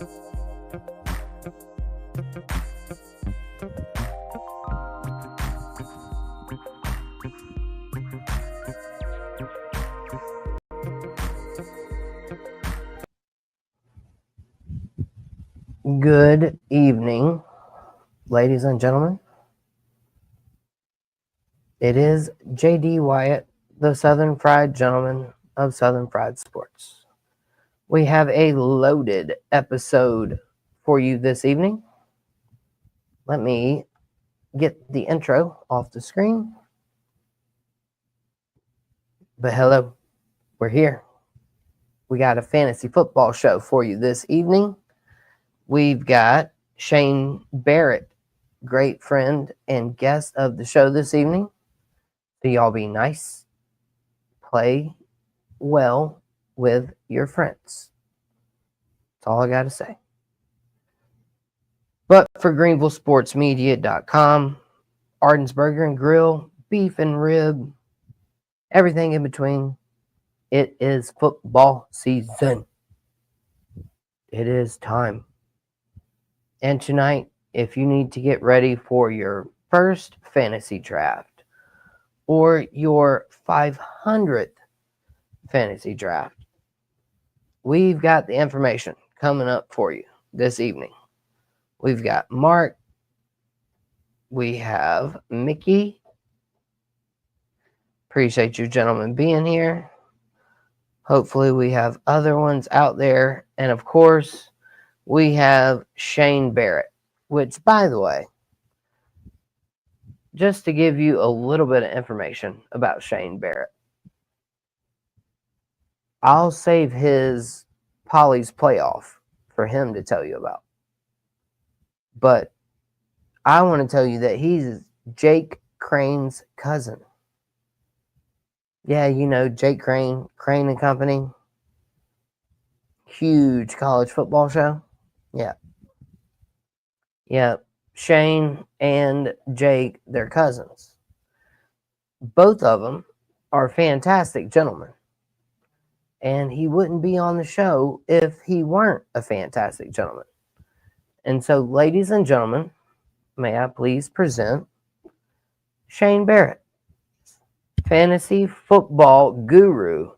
Good evening, ladies and gentlemen. It is J.D. Wyatt, the Southern Fried Gentleman of Southern Fried Sports. We have a loaded episode for you this evening. Let me get the intro off the screen. But hello, we're here. We got a fantasy football show for you this evening. We've got Shane Barrett, great friend and guest of the show this evening. So y'all be nice, play well with your friends. That's all I got to say. But for GreenvilleSportsMedia.com, Arden's Burger and Grill, beef and rib, everything in between, it is football season. It is time. And tonight, if you need to get ready for your first fantasy draft or your 500th fantasy draft, we've got the information coming up for you this evening. We've got Mark. We have Mickey. Appreciate you gentlemen being here. Hopefully we have other ones out there. And of course, we have Shane Barrett, which, by the way, just to give you a little bit of information about Shane Barrett, I'll save his Polly's playoff for him to tell you about. But I want to tell you that he's Jake Crane's cousin. Yeah, you know Jake Crane, Crane and Company. Huge college football show. Yeah. Shane and Jake, they're cousins. Both of them are fantastic gentlemen. And he wouldn't be on the show if he weren't a fantastic gentleman. And so, ladies and gentlemen, may I please present Shane Barrett, fantasy football guru.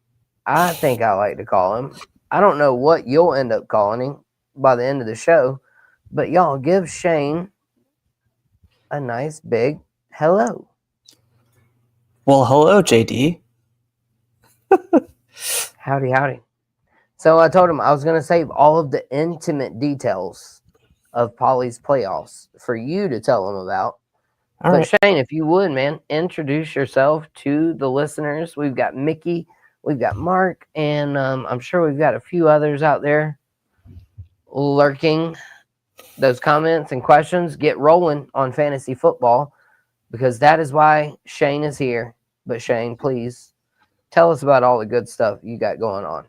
I think I like to call him. I don't know what you'll end up calling him by the end of the show, but y'all give Shane a nice big hello. Well, hello, JD. Howdy. So I told him I was going to save all of the intimate details of Polly's playoffs for you to tell them about. All but right. Shane, if you would, man, introduce yourself to the listeners. We've got Mickey, we've got Mark, and I'm sure we've got a few others out there lurking those comments and questions. Get rolling on fantasy football because that is why Shane is here. But Shane, please tell us about all the good stuff you got going on.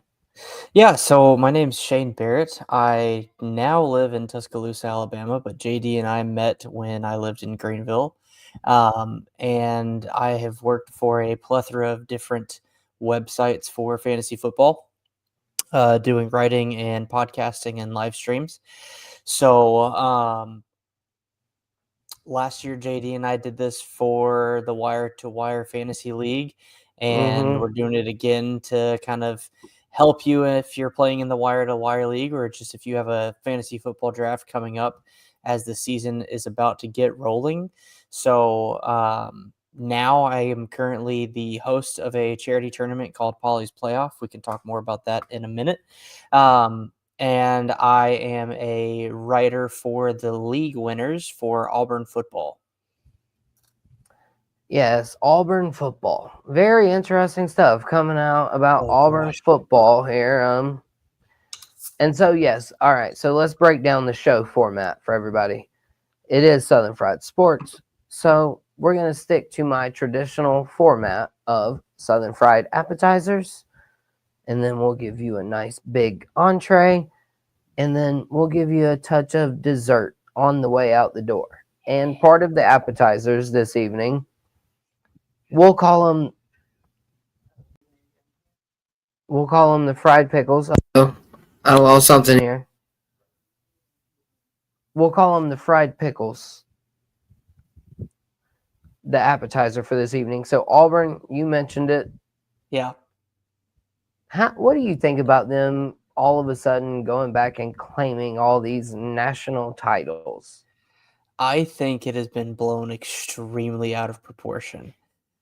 Yeah, so my name's Shane Barrett. I now live in Tuscaloosa, Alabama, but JD and I met when I lived in Greenville. And I have worked for a plethora of different websites for fantasy football, doing writing and podcasting and live streams. So last year, JD and I did this for the Wire to Wire Fantasy League, and we're doing it again to kind of help you if you're playing in the Wire to Wire League, or just if you have a fantasy football draft coming up as the season is about to get rolling. So now I am currently the host of a charity tournament called Polly's Playoff. We can talk more about that in a minute. And I am a writer for the league winners for Auburn football. Yes, Auburn football. Very interesting stuff coming out about Auburn football here. And so, yes, all right. So let's break down the show format for everybody. It is Southern Fried Sports. So we're going to stick to my traditional format of Southern Fried appetizers. And then we'll give you a nice big entree. And then we'll give you a touch of dessert on the way out the door. And part of the appetizers this evening, we'll call them the fried pickles. Oh, I lost something here. we'll call them the fried pickles, the appetizer for this evening. So Auburn, you mentioned it. Yeah. What do you think about them all of a sudden going back and claiming all these national titles? I think it has been blown extremely out of proportion.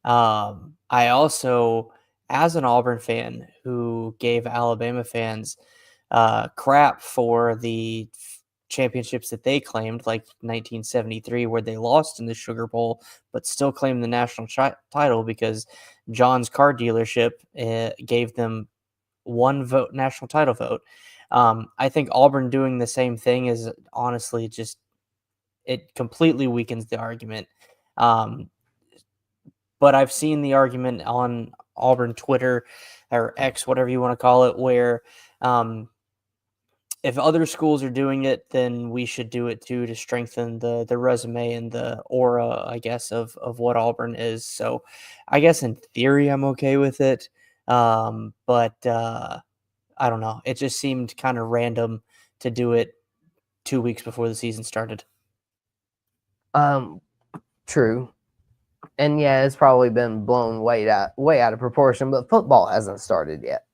I also, as an Auburn fan who gave Alabama fans crap for the championships that they claimed, like 1973, where they lost in the Sugar Bowl, but still claimed the national title because John's car dealership gave them one vote, national title vote. I think Auburn doing the same thing is honestly just, it completely weakens the argument. Um, but I've seen the argument on Auburn Twitter or X, whatever you want to call it, where if other schools are doing it, then we should do it too, to strengthen the resume and the aura, I guess, of what Auburn is. So I guess in theory I'm okay with it. But I don't know. It just seemed kind of random to do it 2 weeks before the season started. True. And yeah, it's probably been blown way out of proportion, but football hasn't started yet.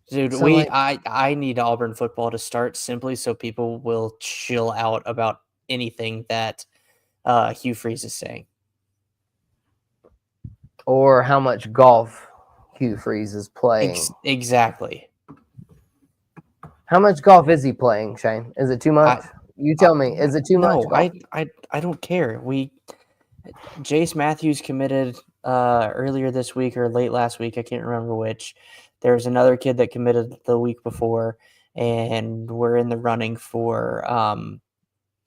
Dude, So, I need Auburn football to start simply so people will chill out about anything that Hugh Freeze is saying. Or how much golf Hugh Freeze is playing. Exactly. How much golf is he playing, Shane? Is it too much? You tell me. Is it too much? No, I don't care. Jace Matthews committed earlier this week or late last week. I can't remember which. There's another kid that committed the week before, and we're in the running for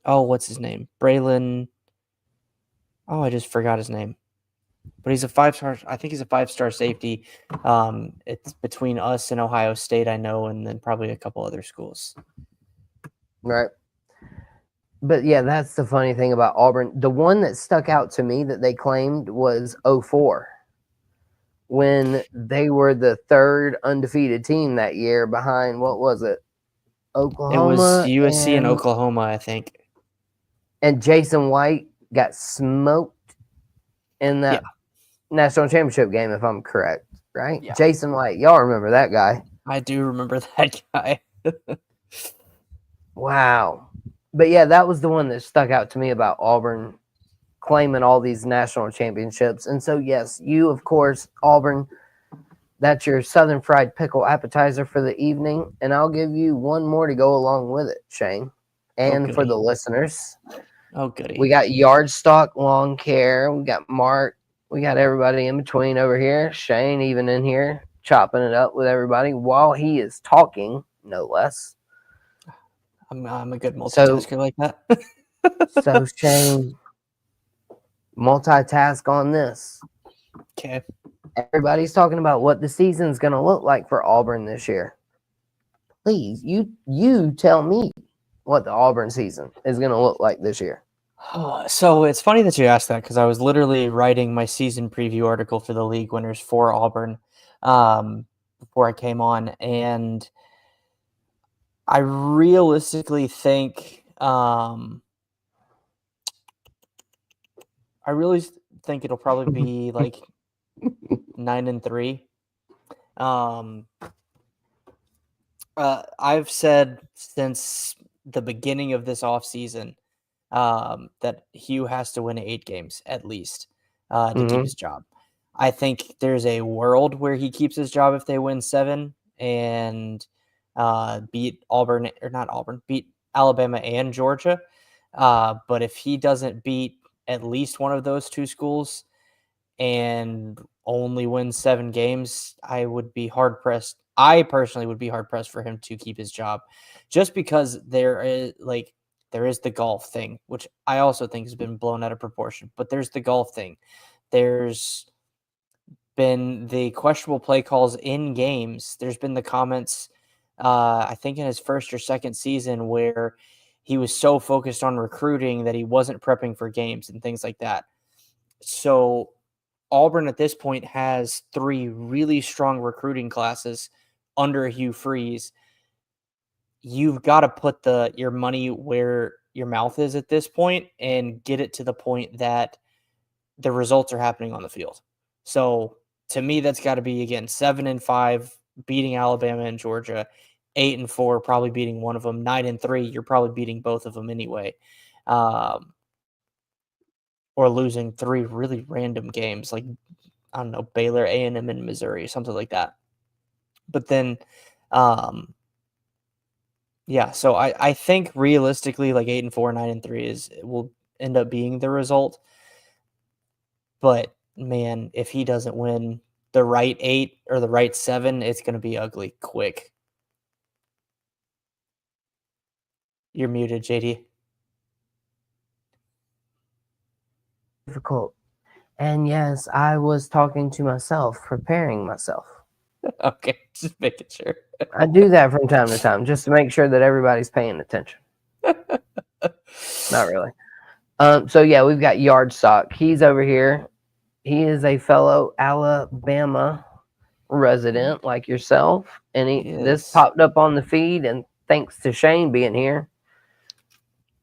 what's his name? Braylon. Oh, I just forgot his name. But he's a 5-star. I think he's a 5-star safety. It's between us and Ohio State, I know, and then probably a couple other schools. Right. But yeah, that's the funny thing about Auburn. The one that stuck out to me that they claimed was 04, when they were the third undefeated team that year behind, what was it? Oklahoma. It was USC and Oklahoma, I think. And Jason White got smoked in that national championship game, if I'm correct, right? Yeah. Jason White. Y'all remember that guy? I do remember that guy. Wow. But yeah, that was the one that stuck out to me about Auburn claiming all these national championships. And so, yes, you, of course, Auburn, that's your Southern Fried Pickle appetizer for the evening. And I'll give you one more to go along with it, Shane. And for the listeners. Oh, goody. We got Yardstock Lawn Care. We got Mark. We got everybody in between over here. Shane even in here chopping it up with everybody while he is talking, no less. I'm a good multitasker like that. So, Shane, multitask on this. Okay. Everybody's talking about what the season's going to look like for Auburn this year. Please, you tell me what the Auburn season is going to look like this year. So it's funny that you asked that, because I was literally writing my season preview article for the league winners for Auburn before I came on, and I realistically think it'll probably be like 9-3. I've said since the beginning of this offseason that Hugh has to win 8 games at least to keep his job. I think there's a world where he keeps his job if they win 7 and beat Alabama and Georgia. But if he doesn't beat at least one of those 2 schools and only wins 7 games, I would be hard pressed. I personally would be hard pressed for him to keep his job, just because there is the golf thing, which I also think has been blown out of proportion. But there's the golf thing. There's been the questionable play calls in games. There's been the comments, I think in his first or second season, where he was so focused on recruiting that he wasn't prepping for games and things like that. So Auburn at this point has 3 really strong recruiting classes under Hugh Freeze. You've got to put your money where your mouth is at this point and get it to the point that the results are happening on the field. So to me, that's got to be again 7-5, beating Alabama and Georgia, 8-4, probably beating one of them, 9-3, you're probably beating both of them anyway, or losing 3 really random games like I don't know, Baylor, A&M, and Missouri, something like that. But then, yeah. So I think realistically, like 8-4, 9-3 will end up being the result. But man, if he doesn't win the right 8 or the right 7, it's going to be ugly quick. You're muted, JD. Difficult. And yes, I was talking to myself, preparing myself. Okay, just making sure. I do that from time to time just to make sure that everybody's paying attention. Not really. So yeah, we've got Yardstock. He's over here. He is a fellow Alabama resident like yourself, and this popped up on the feed, and thanks to Shane being here,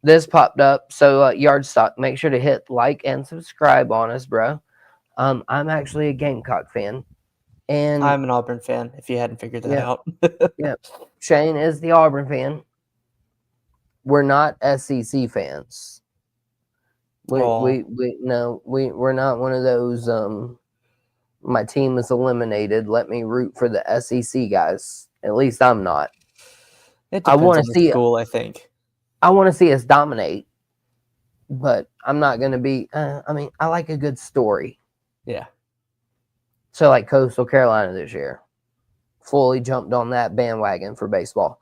this popped up. So Yardstock, make sure to hit like and subscribe on us, bro. I'm actually a Gamecock fan, and I'm an Auburn fan, if you hadn't figured that out. Yeah, Shane is the Auburn fan. We're not SEC fans. We're not one of those. My team is eliminated. Let me root for the SEC guys. At least I'm not. It depends on the school, I think. I want to see us dominate, but I'm not going to be. I mean, I like a good story. Yeah. So like Coastal Carolina this year, fully jumped on that bandwagon for baseball.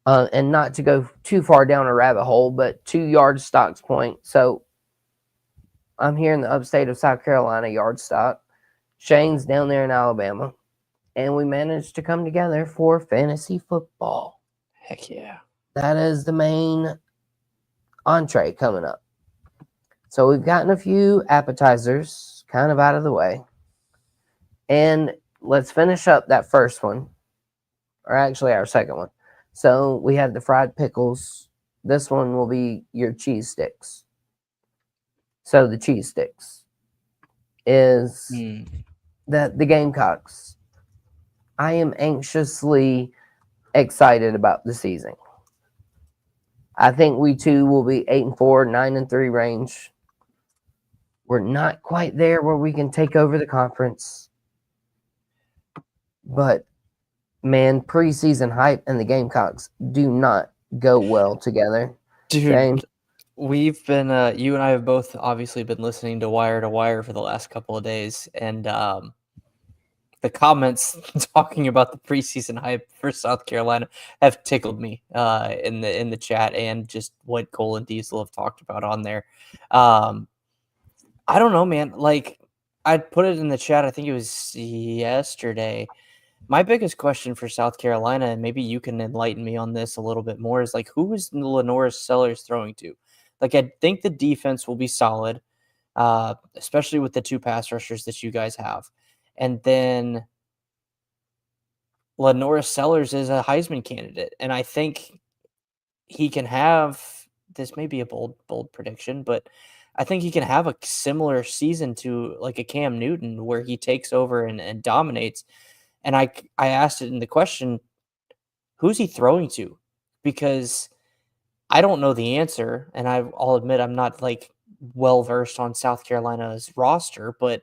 And not to go too far down a rabbit hole, but to Yardstock's point. So I'm here in the upstate of South Carolina, Yardstock. Shane's down there in Alabama. And we managed to come together for fantasy football. Heck yeah. That is the main entree coming up. So we've gotten a few appetizers kind of out of the way. And let's finish up that first one. Or actually our second one. So we have the fried pickles. This one will be your cheese sticks. So the cheese sticks is the Gamecocks. I am anxiously excited about the season. I think we too will be 8-4, 9-3 range. We're not quite there where we can take over the conference. But man, preseason hype and the Gamecocks do not go well together. Dude, James? We've been, you and I have both obviously been listening to Wire for the last couple of days. And the comments talking about the preseason hype for South Carolina have tickled me in the chat, and just what Cole and Diesel have talked about on there. I don't know, man. Like, I put it in the chat, I think it was yesterday. My biggest question for South Carolina, and maybe you can enlighten me on this a little bit more, is like, who is LaNorris Sellers throwing to? Like, I think the defense will be solid, especially with the 2 pass rushers that you guys have. And then LaNorris Sellers is a Heisman candidate, and I think he can have, this may be a bold prediction, but I think he can have a similar season to like a Cam Newton where he takes over and dominates. And I asked it in the question, who's he throwing to? Because I don't know the answer, and I'll admit I'm not like well-versed on South Carolina's roster, but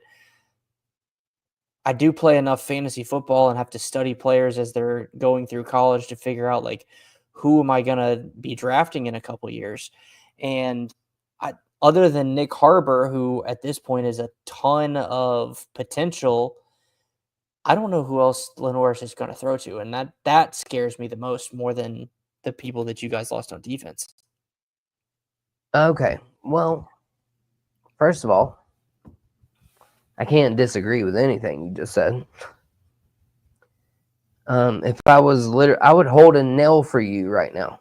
I do play enough fantasy football and have to study players as they're going through college to figure out like, who am I going to be drafting in a couple years? And other than Nick Harbor, who at this point is a ton of potential, I don't know who else LaNorris is going to throw to. And that scares me the most, more than the people that you guys lost on defense. Okay. Well, first of all, I can't disagree with anything you just said. If I was I would hold a nail for you right now.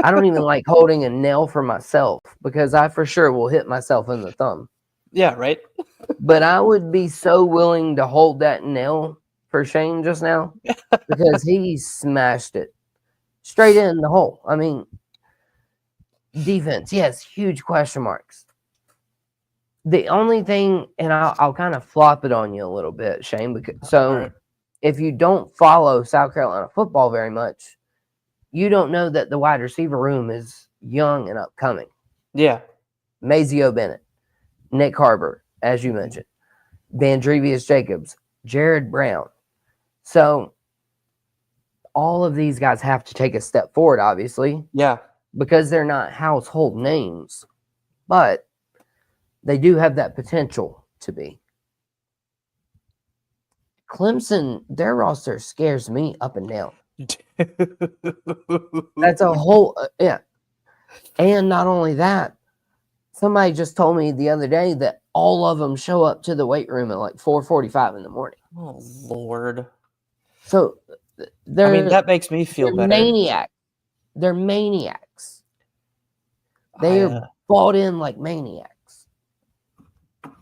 I don't even like holding a nail for myself because I for sure will hit myself in the thumb. Yeah, right. But I would be so willing to hold that nail for Shane just now because he smashed it straight in the hole. I mean, Defense, yes, huge question marks. The only thing, and I'll kind of flop it on you a little bit, Shane, because Right. if you don't follow South Carolina football very much, you don't know that the wide receiver room is young and upcoming. Yeah. Mazio Bennett, Nick Harbor, as you mentioned, Vandrevius Jacobs, Jared Brown. So all of these guys have to take a step forward, obviously, Yeah. because they're not household names, but they do have that potential to be. Clemson, their roster scares me up and down. That's a whole, yeah. And not only that, somebody just told me the other day that all of them show up to the weight room at like 4:45 in the morning. Oh Lord. So they're that makes me feel better. maniacs. They're maniacs. They are bought in like maniacs.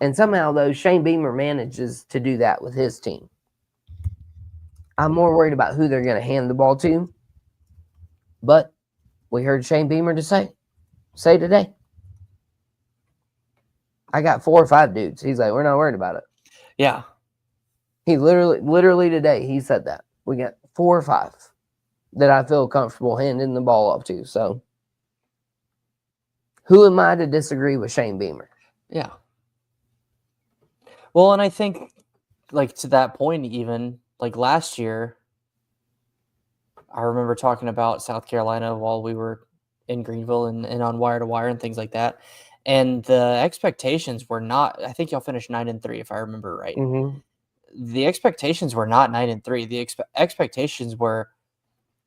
And somehow, though, Shane Beamer manages to do that with his team. I'm more worried about who they're going to hand the ball to. But we heard Shane Beamer say today, I got 4 or 5 dudes. He's like, we're not worried about it. Yeah. He literally today, he said that. We got 4 or 5 that I feel comfortable handing the ball up to. So who am I to disagree with Shane Beamer? Yeah. Well, and I think, like, to that point, even, like, last year, I remember talking about South Carolina while we were in Greenville and on Wire to Wire and things like that. And the expectations were not, I think y'all finished 9-3, if I remember right. Mm-hmm. The expectations were not 9-3. The expectations were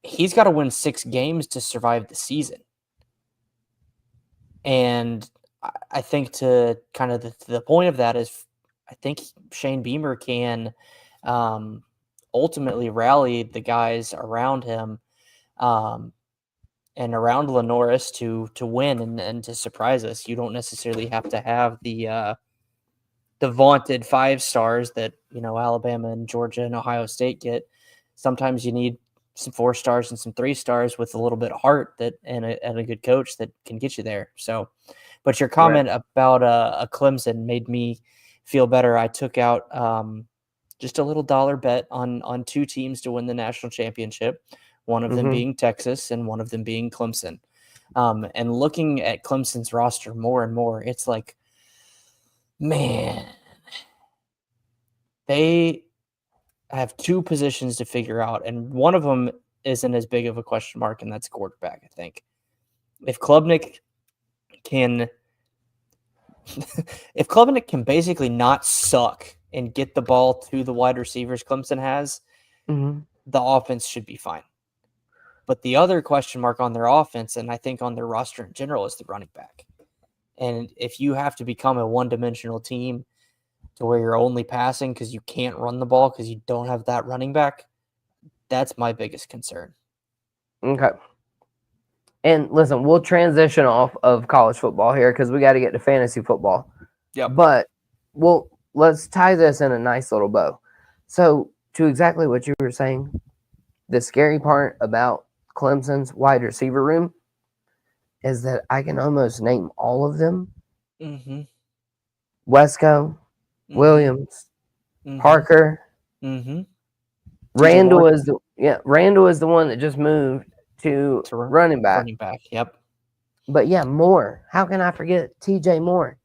he's got to win 6 games to survive the season. And I think to kind of the point of that is I think Shane Beamer can ultimately rally the guys around him and around Lenoris to win and to surprise us. You don't necessarily have to have the vaunted 5 stars that, Alabama and Georgia and Ohio State get. Sometimes you need some 4 stars and some 3 stars with a little bit of heart and a good coach that can get you there. So, but your comment about a Clemson made me feel better. I took out just a little dollar bet on 2 teams to win the national championship, one of them being Texas and one of them being Clemson. And looking at Clemson's roster more and more, it's like, man, they have 2 positions to figure out, and one of them isn't as big of a question mark, and that's quarterback, I think. If Klubnik can basically not suck and get the ball to the wide receivers Clemson has, the offense should be fine. But the other question mark on their offense, and I think on their roster in general, is the running back. And if you have to become a one-dimensional team to where you're only passing because you can't run the ball because you don't have that running back, that's my biggest concern. Okay. And listen, we'll transition off of college football here because we got to get to fantasy football. Yeah. But let's tie this in a nice little bow. So to exactly what you were saying, the scary part about Clemson's wide receiver room is that I can almost name all of them. Mm-hmm. Wesco, Williams, Parker. Randall is the one that just moved to running back. Running back, yep. But yeah, Moore. How can I forget TJ Moore?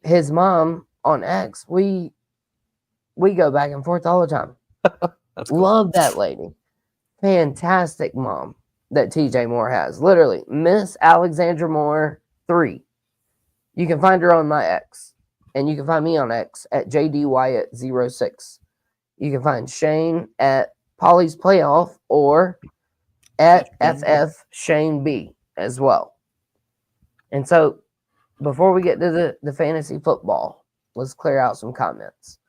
His mom on X, we go back and forth all the time. That's cool. Love that lady. Fantastic mom that TJ Moore has. Literally, Miss Alexandra Moore 3. You can find her on my X. And you can find me on X at JDWyatt06. You can find Shane at Polly's Playoff or at FF Shane B as well. And so before we get to the fantasy football, let's clear out some comments.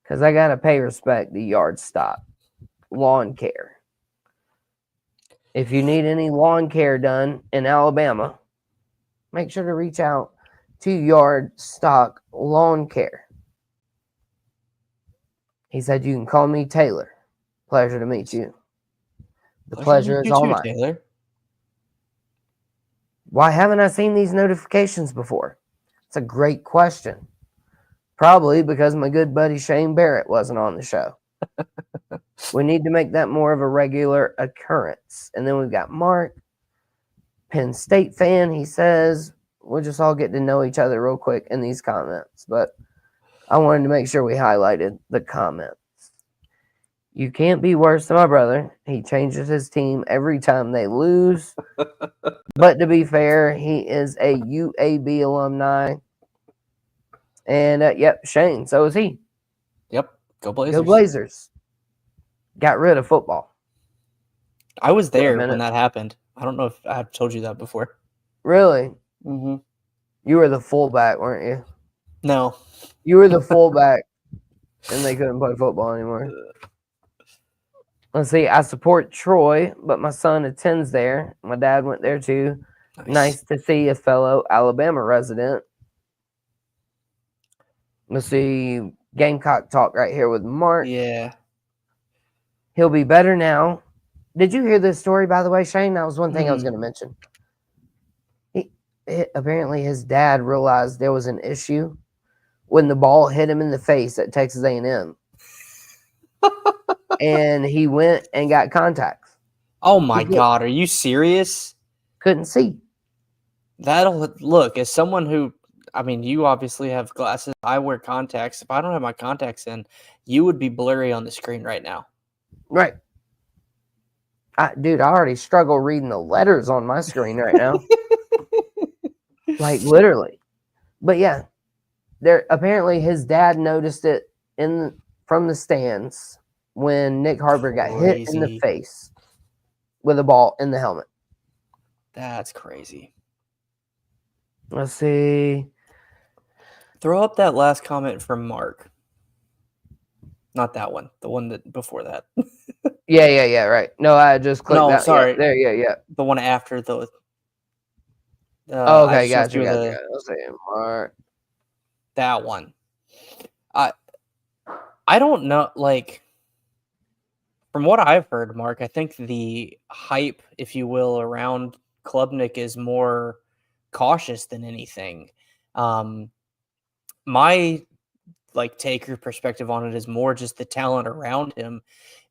Because I got to pay respect to Yard Stock Lawn Care. If you need any lawn care done in Alabama, make sure to reach out to Yard Stock Lawn Care. He said, you can call me Taylor. Pleasure to meet you. The pleasure is all mine. Taylor. Why haven't I seen these notifications before? It's a great question. Probably because my good buddy Shane Barrett wasn't on the show. We need to make that more of a regular occurrence. And then we've got Mark, Penn State fan. He says, we'll just all get to know each other real quick in these comments. But I wanted to make sure we highlighted the comments. You can't be worse than my brother. He changes his team every time they lose. But to be fair, he is a UAB alumni. And, yep, Shane, so is he. Yep. Go Blazers. Go Blazers. Got rid of football. I was there when that happened. I don't know if I've told you that before. Really? Mm-hmm. You were the fullback, weren't you? No. You were the fullback, and they couldn't play football anymore. Let's see. I support Troy, but my son attends there. My dad went there too. Nice to see a fellow Alabama resident. Let's see. Gamecock talk right here with Mark. Yeah. He'll be better now. Did you hear this story, by the way, Shane? That was one thing I was going to mention. Apparently, his dad realized there was an issue when the ball hit him in the face at Texas A&M. And he went and got contacts. Oh, my God. Are you serious? Couldn't see. Look, as someone who, I mean, you obviously have glasses. I wear contacts. If I don't have my contacts in, you would be blurry on the screen right now. Right. Dude, I already struggle reading the letters on my screen right now. Like, literally. But yeah, apparently his dad noticed it from the stands when Nick Harbor got hit in the face with a ball in the helmet. That's crazy. Let's see. Throw up that last comment from Mark. Not that one. The one that before that. Yeah, right. No, I just clicked that. Sorry. Yeah, there, yeah. The one after the... okay, gotcha. Let's see, Mark. That one. I don't know, like... From what I've heard, Mark, I think the hype, if you will, around Klubnik is more cautious than anything. My take or perspective on it is more just the talent around him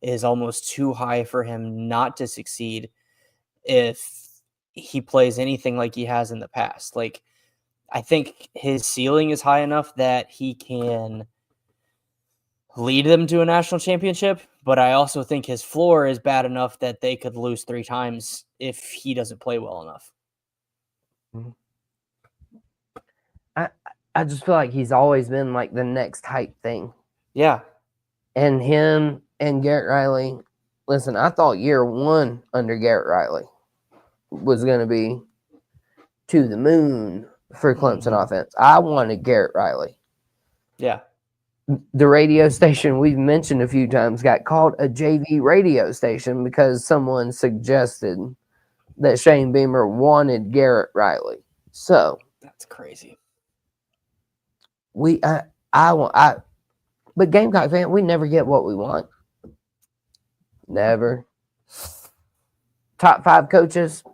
is almost too high for him not to succeed if he plays anything like he has in the past. Like, I think his ceiling is high enough that he can lead them to a national championship, but I also think his floor is bad enough that they could lose 3 times if he doesn't play well enough. I just feel like he's always been like the next hype thing. Yeah. And him and Garrett Riley, listen, I thought year 1 under Garrett Riley was going to be to the moon for Clemson offense. I wanted Garrett Riley. Yeah. The radio station we've mentioned a few times got called a JV radio station because someone suggested that Shane Beamer wanted Garrett Riley. So that's crazy. But Gamecock fan, we never get what we want. Never. Top 5 coaches,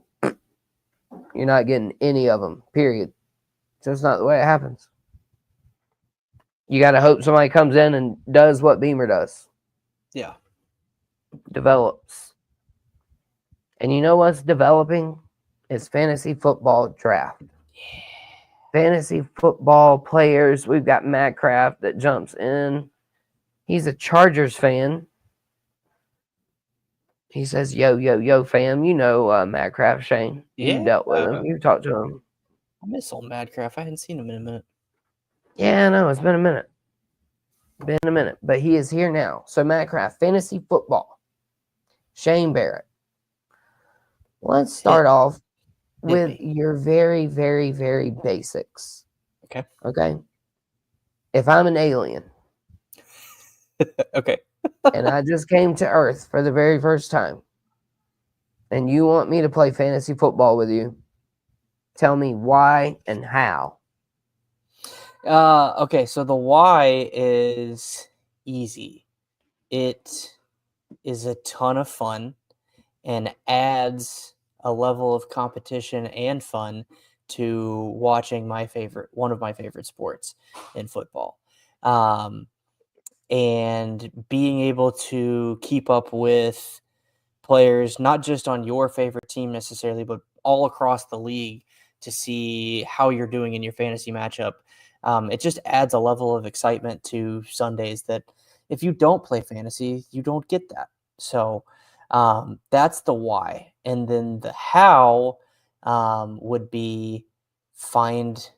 you're not getting any of them, period. Just not the way it happens. You got to hope somebody comes in and does what Beamer does. Yeah. Develops. And you know what's developing? It's fantasy football draft. Yeah. Fantasy football players. We've got Matt Kraft that jumps in. He's a Chargers fan. He says, yo, fam. You know Matt Kraft, Shane. Yeah. You dealt with him. You talked to him. I miss old Matt Kraft. I hadn't seen him in a minute. Yeah, I know. It's been a minute. But he is here now. So, Matt Kraft, fantasy football. Shane Barrett. Let's start off with your very, very, very basics. Okay. If I'm an alien. Okay. And I just came to Earth for the very first time, and you want me to play fantasy football with you, tell me why and how. Okay, so the why is easy. It is a ton of fun and adds a level of competition and fun to watching one of my favorite sports in football. And being able to keep up with players, not just on your favorite team necessarily, but all across the league to see how you're doing in your fantasy matchup. It just adds a level of excitement to Sundays that if you don't play fantasy, you don't get that. So that's the why. And then the how would be find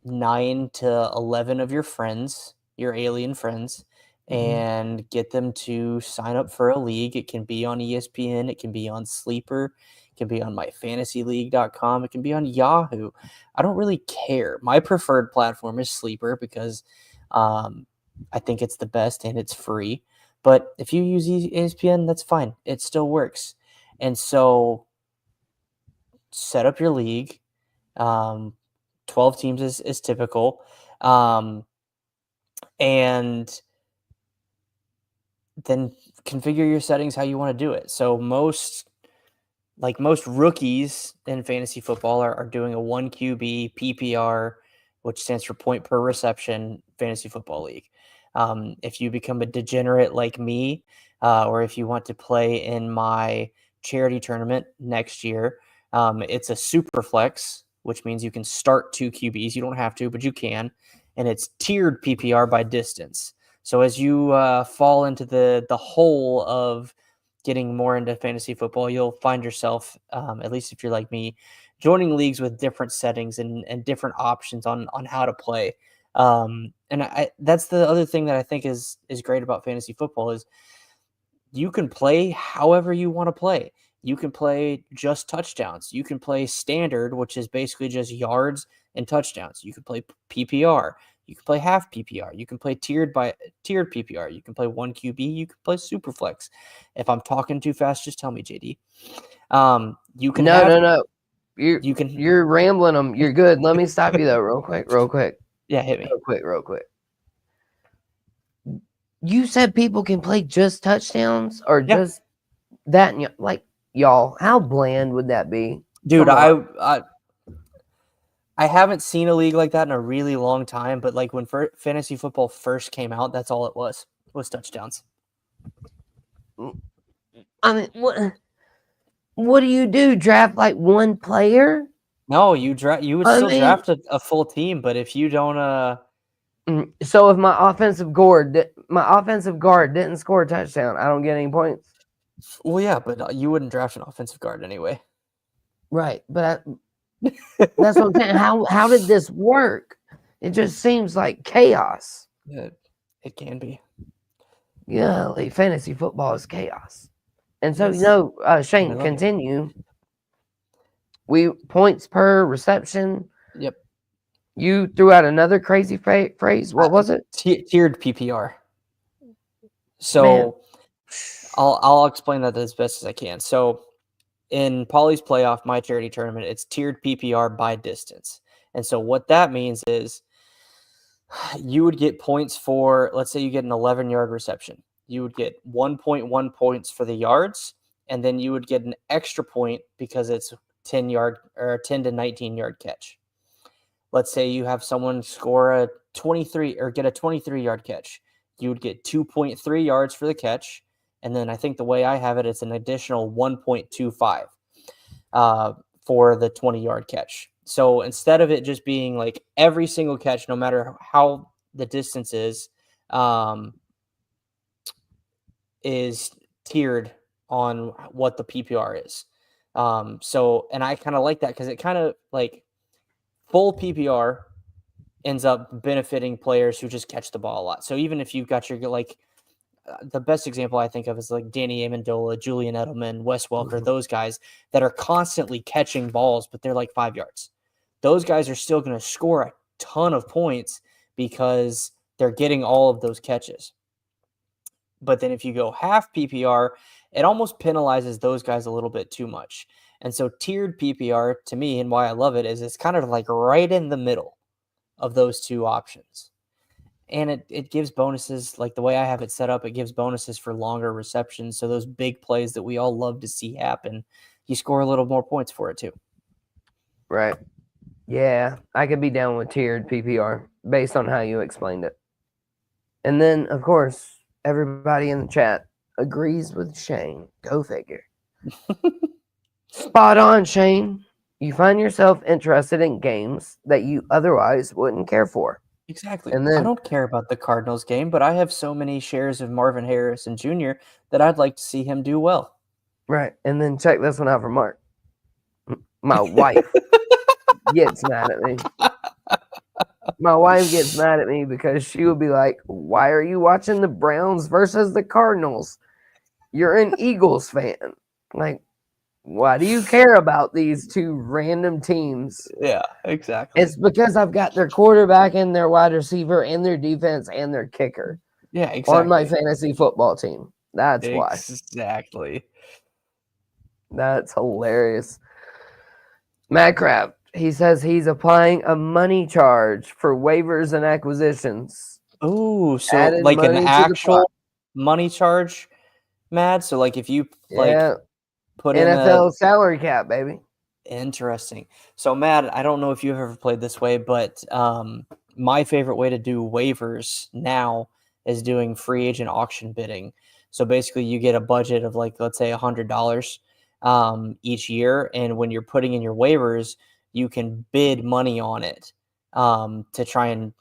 9 to 11 of your friends, your alien friends, and get them to sign up for a league. It can be on ESPN, it can be on Sleeper, it can be on myfantasyleague.com, it can be on Yahoo. I don't really care. My preferred platform is Sleeper because I think it's the best and it's free. But if you use ESPN, that's fine. It still works. And so set up your league. 12 teams is typical. And then configure your settings how you want to do it. So most rookies in fantasy football are doing a 1 QB PPR, which stands for point per reception fantasy football league. If you become a degenerate like me, or if you want to play in my charity tournament next year, it's a super flex, which means you can start 2 QBs. You don't have to, but you can. And it's tiered PPR by distance. So as you fall into the hole of getting more into fantasy football, you'll find yourself, at least if you're like me, joining leagues with different settings and different options on how to play. And that's the other thing that I think is great about fantasy football is you can play however you want to play. You can play just touchdowns. You can play standard, which is basically just yards and touchdowns. You can play PPR. You can play half PPR. You can play tiered PPR. You can play 1 QB. You can play Superflex. If I'm talking too fast, just tell me, JD. You can No. You're rambling them. You're good. Let me stop you though, real quick. Yeah, hit me. Real quick. You said people can play just touchdowns or just that, and like y'all. How bland would that be, dude? I haven't seen a league like that in a really long time. But like when fantasy football first came out, that's all it was touchdowns. I mean, what do you do? Draft like one player? No, you would still draft a full team, but if you don't, so if my offensive guard didn't score a touchdown, I don't get any points. Well, yeah, but you wouldn't draft an offensive guard anyway. Right, but that's what I'm saying. How did this work? It just seems like chaos. It can be. Yeah, like fantasy football is chaos. And so, Shane, continue. We points per reception. Yep. You threw out another crazy phrase. What was it? Tiered PPR. So I'll explain that as best as I can. So in Paulie's playoff, my charity tournament, it's tiered PPR by distance. And so what that means is you would get points for, let's say you get an 11-yard reception. You would get 1.1 points for the yards, and then you would get an extra point because it's 10 to 19-yard catch. Let's say you have someone score a 23 or get a 23-yard catch. You would get 2.3 yards for the catch. And then I think the way I have it, it's an additional 1.25 for the 20-yard catch. So instead of it just being like every single catch, no matter how the distance is tiered on what the PPR is. And I kind of like that because it kind of like full PPR ends up benefiting players who just catch the ball a lot. So even if you've got your the best example I think of is like Danny Amendola, Julian Edelman, Wes Welker, those guys that are constantly catching balls, but they're like 5 yards. Those guys are still going to score a ton of points because they're getting all of those catches. But then if you go half PPR, it almost penalizes those guys a little bit too much. And so tiered PPR to me, and why I love it, is it's kind of like right in the middle of those two options. and it gives bonuses. Like the way I have it set up, it gives bonuses for longer receptions. So those big plays that we all love to see happen, you score a little more points for it too. Right. Yeah, I could be down with tiered PPR based on how you explained it. And then, of course, everybody in the chat agrees with Shane. Go figure. Spot on, Shane. You find yourself interested in games that you otherwise wouldn't care for. Exactly. And I then, don't care about the Cardinals game, but I have so many shares of Marvin Harrison Jr. that I'd like to see him do well. right. And then check this one out for Mark. My wife gets mad at me. My wife gets mad at me because she would be like, "Why are you watching the Browns versus the Cardinals? You're an Eagles fan." Like, why do you care about these two random teams? Yeah, exactly. It's because I've got their quarterback and their wide receiver and their defense and their kicker Yeah, exactly. on my fantasy football team. That's why. Exactly. That's hilarious. Matt Crab, he says he's applying a money charge for waivers and acquisitions. Ooh, so Added like an money to the actual pot. money charge, Mad? So like if you like Yeah, put in a NFL salary cap, baby. interesting. So Mad, I don't know if you've ever played this way, but my favorite way to do waivers now is doing free agent auction bidding. So basically you get a budget of like, let's say $100 each year. And when you're putting in your waivers, you can bid money on it to try and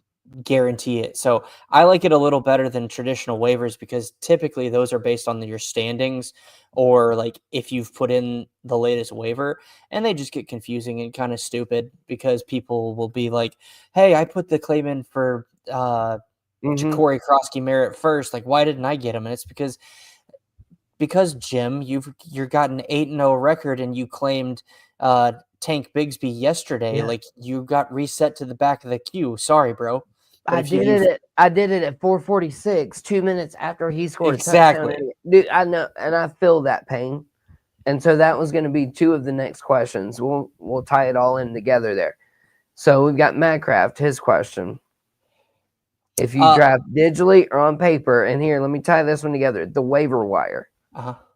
guarantee it. So I like it a little better than traditional waivers because typically those are based on your standings or like if you've put in the latest waiver, and they just get confusing and kind of stupid because people will be like, "Hey, I put the claim in for Ja'Cory Krosky Merritt first. Like, why didn't I get him?" And it's because Jim, you're got an 8-0 record and you claimed Tank Bigsby yesterday. Yeah. Like you got reset to the back of the queue. Sorry, bro. But I did it at 4:46, 2 minutes after he scored a touchdown. Dude, I know, and I feel that pain. And so that was going to be two of the next questions. We'll tie it all in together there. So we've got Madcraft, his question. If you draft digitally or on paper, and here, let me tie this one together. The waiver wire.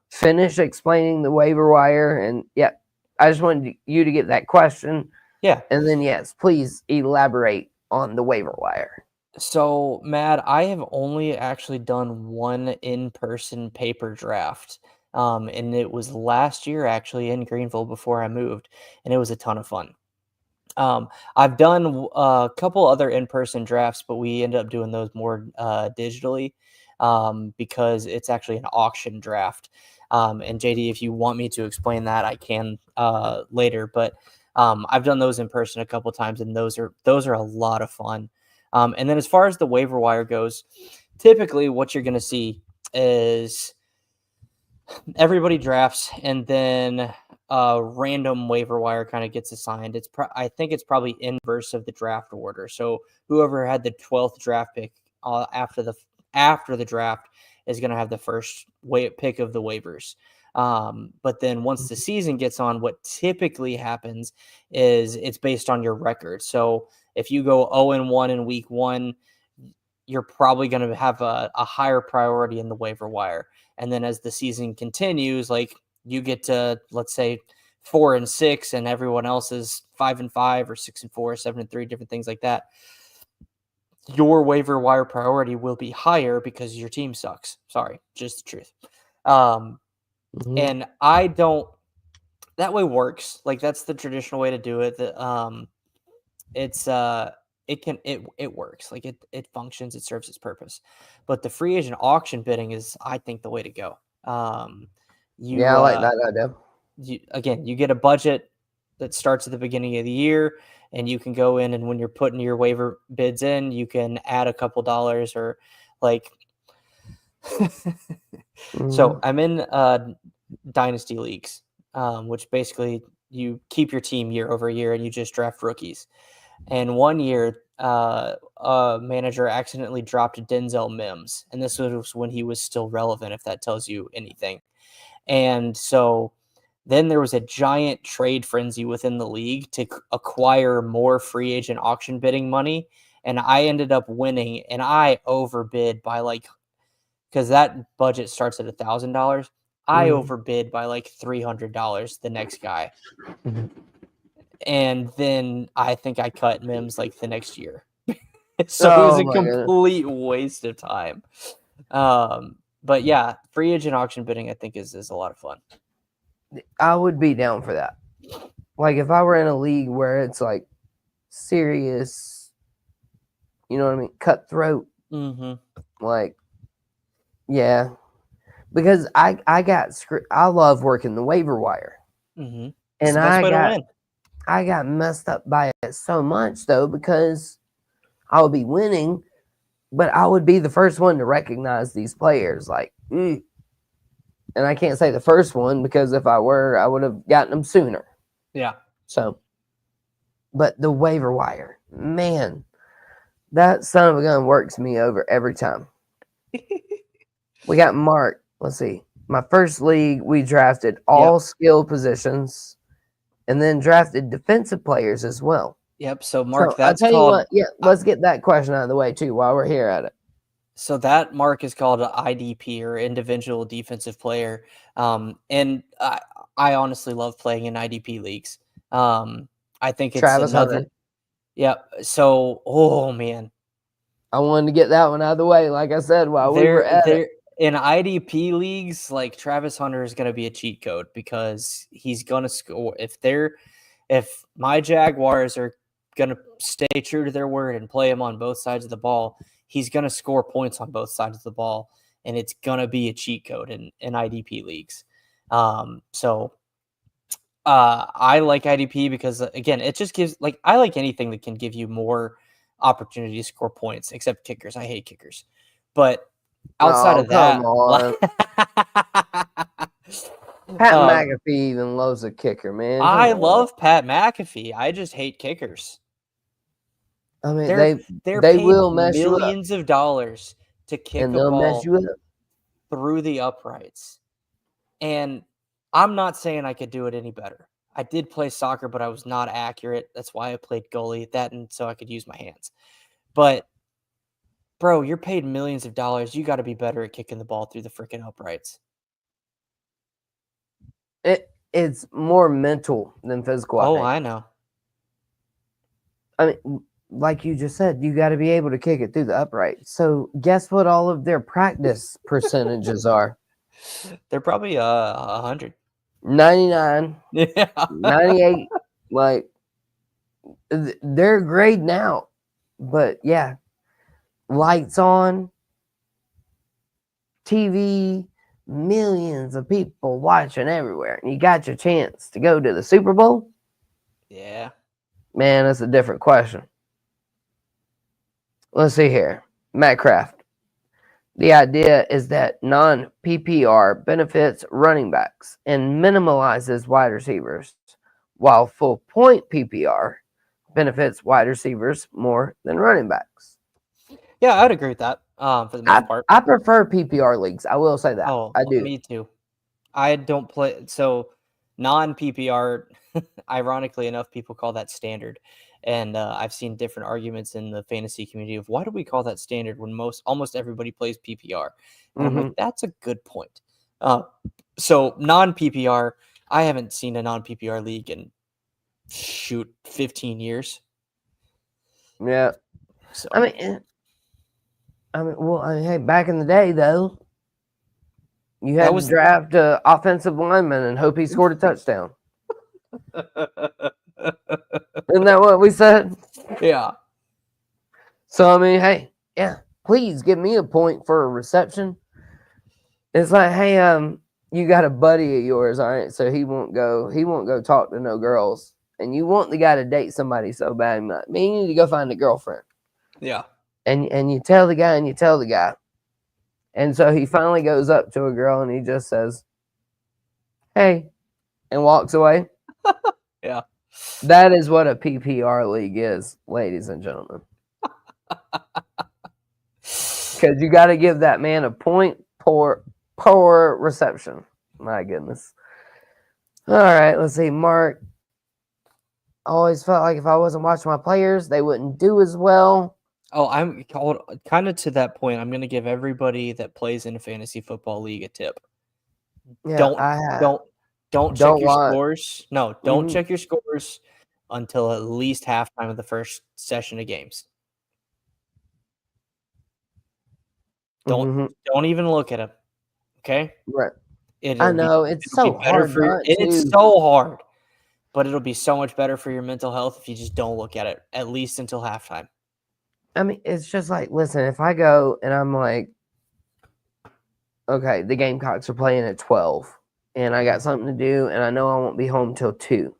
Finish explaining the waiver wire, and yeah, I just wanted you to get that question. Yeah. And then yes, please elaborate on the waiver wire. So, Matt, I have only actually done one in-person paper draft. And it was last year actually in Greenville before I moved, and it was a ton of fun. I've done a couple other in-person drafts, but we ended up doing those more digitally because it's actually an auction draft. And JD, if you want me to explain that, I can later. But I've done those in person a couple times, and those are a lot of fun. And then as far as the waiver wire goes, typically what you're going to see is everybody drafts, and then a random waiver wire kind of gets assigned. I think it's probably inverse of the draft order. So whoever had the 12th draft pick after the draft is going to have the first pick of the waivers. But then once the season gets on, what typically happens is it's based on your record. So if you go 0-1 in week 1, you're probably going to have a higher priority in the waiver wire. And then as the season continues, like you get to, let's say, 4-6, and everyone else is 5-5 or 6-4, 7-3, different things like that. Your waiver wire priority will be higher because your team sucks. Sorry, just the truth. And I don't. That way works. Like that's the traditional way to do it. It works. Like it functions. It serves its purpose. But the free agent auction bidding is, I think, the way to go. I like that idea. You get a budget that starts at the beginning of the year, and you can go in, and when you're putting your waiver bids in, you can add a couple dollars or like. So I'm in dynasty leagues, which basically you keep your team year over year and you just draft rookies. And one year, a manager accidentally dropped Denzel Mims, and this was when he was still relevant, if that tells you anything. And so then there was a giant trade frenzy within the league to acquire more free agent auction bidding money. and I ended up winning, and I overbid by like, because that budget starts at $1,000. I overbid by like $300 the next guy. And then I think I cut Mims like the next year. So it was Oh a my goodness. complete waste of time. But yeah, free agent auction bidding I think is a lot of fun. I would be down for that. Like if I were in a league where it's like serious, you know what I mean, cutthroat, like, yeah, because I got I love working the waiver wire, It's and the best way to win. I got messed up by it so much though, because I would be winning, but I would be the first one to recognize these players, like, and I can't say the first one because if I were, I would have gotten them sooner. Yeah. So, but the waiver wire, man, that son of a gun works me over every time. We got Mark. Let's see. My first league, we drafted all skill positions and then drafted defensive players as well. Yep. So Mark, I'll tell you what. Yeah, let's get that question out of the way too while we're here at it. So that mark is called an IDP, or individual defensive player. And I honestly love playing in IDP leagues. I think it's Travis Hunter. Yeah. So, oh man, I wanted to get that one out of the way. Like I said, while we were at it. In IDP leagues, like Travis Hunter is going to be a cheat code because he's going to score. If my Jaguars are going to stay true to their word and play him on both sides of the ball, he's going to score points on both sides of the ball, and it's going to be a cheat code in IDP leagues. So I like IDP because, again, it just gives, like, I like anything that can give you more opportunity to score points, except kickers. I hate kickers. But outside of that, Pat McAfee even loves a kicker, man. I love Pat McAfee. I just hate kickers. I mean, they're they paid will mess millions you up. of dollars to kick and a they'll ball mess you up through the uprights. And I'm not saying I could do it any better. I did play soccer, but I was not accurate. That's why I played goalie, and so I could use my hands. But bro, you're paid millions of dollars. You got to be better at kicking the ball through the freaking uprights. It's more mental than physical. I know. I mean, like you just said, you got to be able to kick it through the upright. So guess what all of their practice percentages are? They're probably 100. 99. Yeah. 98. Like, they're grading out. But yeah, lights on, TV, millions of people watching everywhere. And you got your chance to go to the Super Bowl? Yeah. Man, that's a different question. Let's see here. Matt Kraft. The idea is that non-PPR benefits running backs and minimalizes wide receivers, while full point PPR benefits wide receivers more than running backs. Yeah, I'd agree with that for the most part. I prefer PPR leagues. I will say that. I do. Me too. I don't play. So non-PPR, ironically enough, people call that standard. And I've seen different arguments in the fantasy community of why do we call that standard when almost everybody plays PPR? And I'm like, that's a good point. So non-PPR, I haven't seen a non-PPR league in 15 years. Yeah. So I mean, hey, back in the day though, you had to draft an offensive lineman and hope he scored a touchdown. Isn't that what we said? Yeah. So I mean, hey, yeah, please give me a point for a reception. It's like, hey, you got a buddy of yours, all right? So he won't go talk to no girls, and you want the guy to date somebody so bad. You need to go find a girlfriend. Yeah. And you tell the guy, and so he finally goes up to a girl and he just says, "Hey," and walks away. Yeah. That is what a PPR league is, ladies and gentlemen. Because you got to give that man a point per reception. My goodness. All right, let's see. Mark, I always felt like if I wasn't watching my players, they wouldn't do as well. Oh, I'm kind of to that point. I'm going to give everybody that plays in a fantasy football league a tip. Yeah, Don't I have. don't don't check Don't your want. scores. No, don't Mhm, check your scores until at least halftime of the first session of games. Don't mhm, don't even look at them. Okay? right. I It'll be know it's it'll be so better hard for your not it's to. so hard, but it'll be so much better for your mental health if you just don't look at it at least until halftime. I mean, it's just like, listen, if I go and I'm like, okay, the Gamecocks are playing at 12, and I got something to do, and I know I won't be home till 2,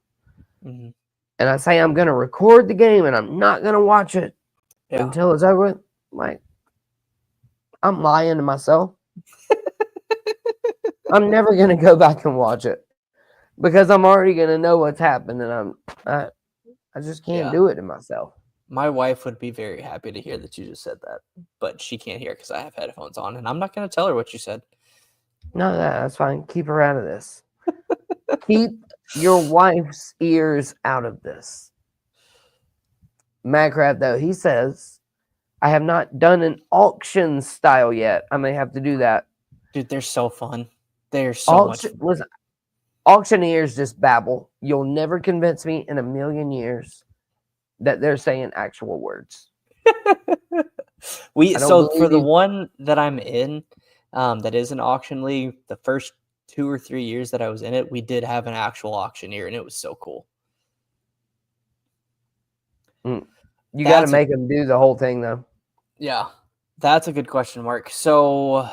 Mhm. and I say I'm going to record the game and I'm not going to watch it Yeah. until it's over with, like, I'm lying to myself. I'm never going to go back and watch it because I'm already going to know what's happened, and I, I just can't Yeah. do it to myself. My wife would be very happy to hear that you just said that, but she can't hear because I have headphones on, and I'm not going to tell her what you said. No, that's fine. Keep her out of this. Keep your wife's ears out of this. Magcraft, though, he says, I have not done an auction style yet. I may have to do that. Dude, they're so fun. They're so much fun. Listen, auctioneers just babble. You'll never convince me in a million years that they're saying actual words. I don't So for believe the you. one that I'm in, that is an auction league, the first 2 or 3 years that I was in it, we did have an actual auctioneer, and it was so cool. You got to That's a make them do the whole thing, though. Yeah, that's a good question, Mark. So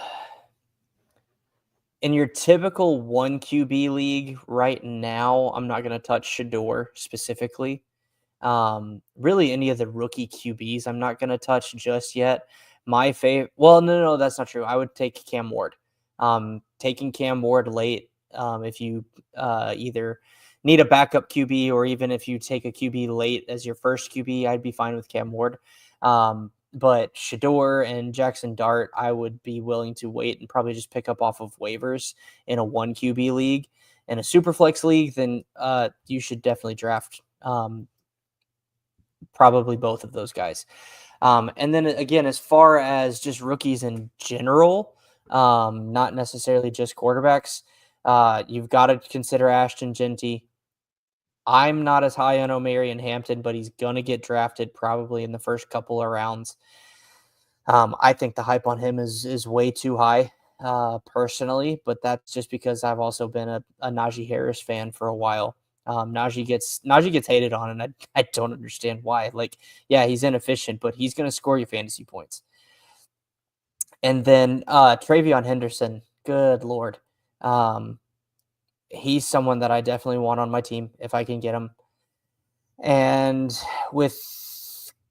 in your typical 1 QB league right now, I'm not going to touch Shador specifically. Really any of the rookie QBs I'm not going to touch just yet. My favorite, well, no, that's not true. I would take Cam Ward. Taking Cam Ward late, if you either need a backup QB or even if you take a QB late as your first QB, I'd be fine with Cam Ward. But Shador and Jackson Dart, I would be willing to wait and probably just pick up off of waivers in a 1 QB league. In a super flex league, then you should definitely draft probably both of those guys. And then again, as far as just rookies in general, not necessarily just quarterbacks, you've got to consider Ashton Genty. I'm not as high on Omarion Hampton, but he's going to get drafted probably in the first couple of rounds. I think the hype on him is way too high, personally, but that's just because I've also been a Najee Harris fan for a while. Najee gets hated on, and I don't understand why. Like, yeah, he's inefficient, but he's going to score you fantasy points. And then Travion Henderson, good lord, he's someone that I definitely want on my team if I can get him. And with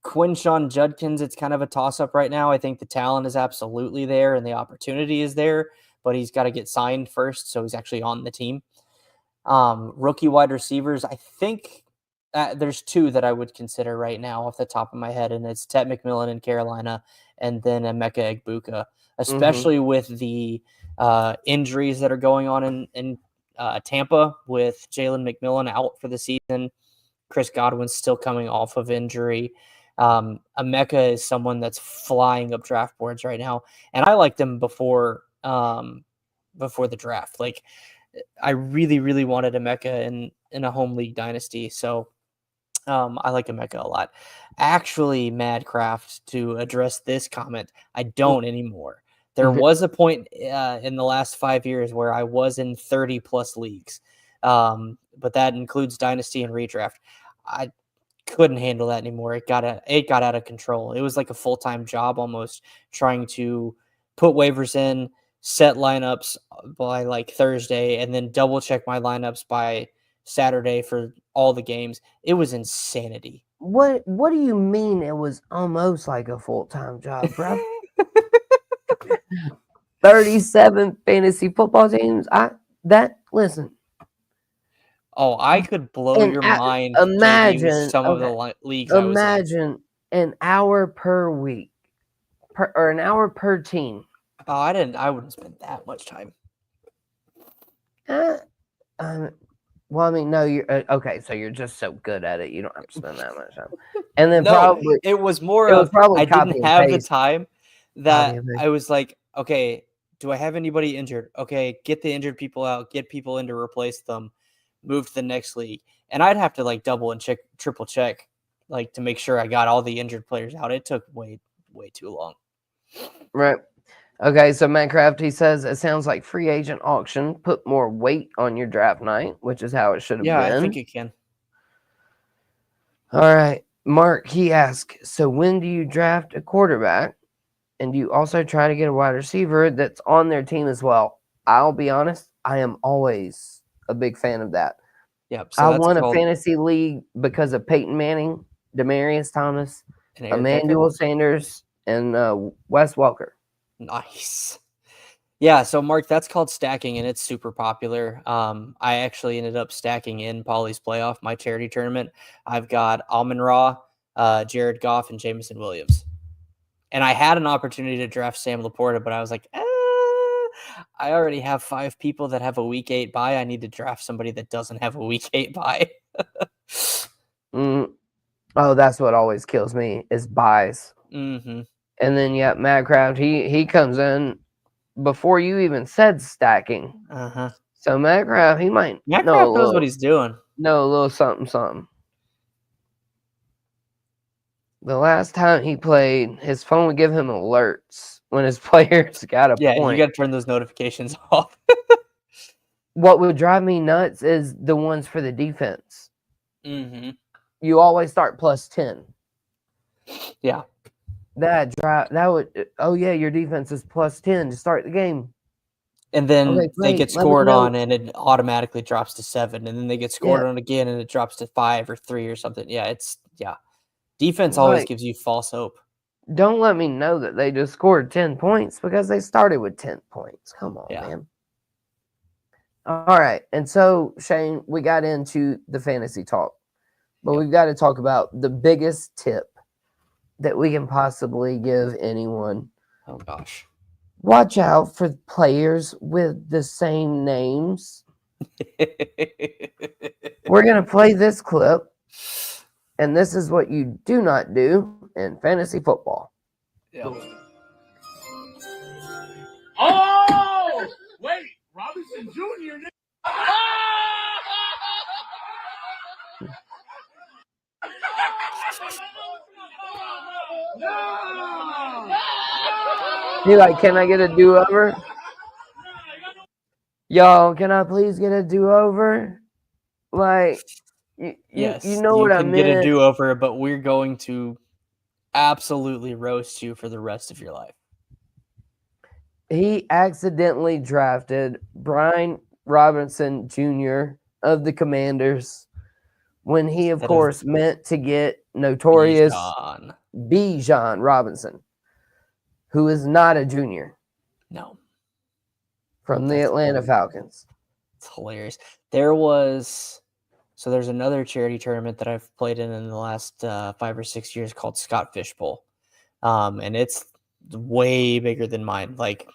Quinshawn Judkins, it's kind of a toss-up right now. I think the talent is absolutely there and the opportunity is there, but he's got to get signed first, so he's actually on the team. Rookie wide receivers, I think there's 2 that I would consider right now off the top of my head, and it's Ted McMillan in Carolina and then Emeka Egbuka, Mm-hmm. especially with the injuries that are going on in Tampa with Jalen McMillan out for the season. Chris Godwin's still coming off of injury. Emeka is someone that's flying up draft boards right now, and I liked him before the draft. Like, I really, really wanted Emeka in a home league dynasty, so I like Emeka a lot. Actually, Madcraft, to address this comment, I don't anymore. There was a point in the last 5 years where I was in 30 plus leagues, but that includes dynasty and redraft. I couldn't handle that anymore. It got out of control. It was like a full-time job almost, trying to put waivers in, set lineups by like Thursday, and then double check my lineups by Saturday for all the games. It was insanity. What do you mean it was almost like a full-time job, bro? 37 fantasy football teams. Listen. Oh, I could blow And your mind, JD, with imagine, some of okay, the leagues I was in. imagine an hour per week, or an hour per team. Oh, I wouldn't spend that much time. Uh, um, Well, I mean, no, you're okay. So you're just so good at it, you don't have to spend that much time. And then No, probably it was more it was of probably I copy didn't and have the paste. time Copy that and paste. I was like, okay, do I have anybody injured? Okay, get the injured people out, get people in to replace them, move to the next league. And I'd have to like double and triple check, like to make sure I got all the injured players out. It took way too long. Right. Okay, so Minecraft, he says it sounds like free agent auction. Put more weight on your draft night, which is how it should have Yeah, been. I think it can. All right. Mark, he asked, so when do you draft a quarterback? And do you also try to get a wide receiver that's on their team as well? I'll be honest, I am always a big fan of that. Yep. So I that's won a called fantasy league because of Peyton Manning, Demarius Thomas, an Eric Emmanuel Sanders, and Wes Welker. Nice. Yeah, so Mark, that's called stacking, and it's super popular. I actually ended up stacking in Polly's playoff, my charity tournament. I've got Amon-Ra, Jared Goff, and Jameson Williams. And I had an opportunity to draft Sam Laporta, but I was like, I already have 5 people that have a week 8 bye. I need to draft somebody that doesn't have a week 8 bye. Oh, that's what always kills me is buys. Mm-hmm. And then Madcraft, he comes in before you even said stacking. Uh-huh. So Madcraft, he might knows what he's doing. Know a little something. The last time he played, his phone would give him alerts when his players got a point. Yeah, you got to turn those notifications off. What would drive me nuts is the ones for the defense. Mm-hmm. You always start plus 10. Yeah. Your defense is plus 10 to start the game. And then they get scored on and it automatically drops to 7. And then they get scored on again and it drops to 5 or 3 or something. Yeah, defense always gives you false hope. Don't let me know that they just scored 10 points because they started with 10 points. Come on, man. All right. And so, Shane, we got into the fantasy talk. But we've got to talk about the biggest tip that we can possibly give anyone. Oh, gosh. Watch out for players with the same names. We're going to play this clip, and this is what you do not do in fantasy football. Yep. Oh! Wait, Robinson Jr. He like, can I get a do-over? Y'all, can I please get a do-over? Like, yes, you know what I meant. You can get a do-over, but we're going to absolutely roast you for the rest of your life. He accidentally drafted Brian Robinson Jr. of the Commanders when he, of course, meant to get notorious Bijan Robinson, who is not a junior. No. From the Atlanta Falcons. It's hilarious. There's another charity tournament that I've played in the last 5 or 6 years called Scott Fish Bowl. And it's way bigger than mine. Like,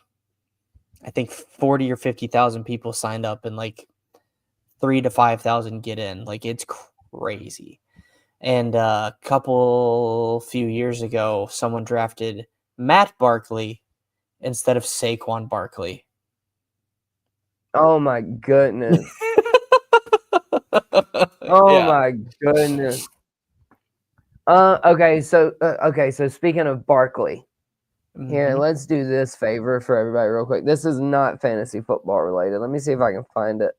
I think 40 or 50,000 people signed up and like 3,000 to 5,000 get in. Like, it's crazy. And a few years ago, someone drafted Matt Barkley instead of Saquon Barkley. Oh my goodness. My goodness. Okay, so speaking of Barkley, here, let's do this favor for everybody real quick. This is not fantasy football related. Let me see if I can find it.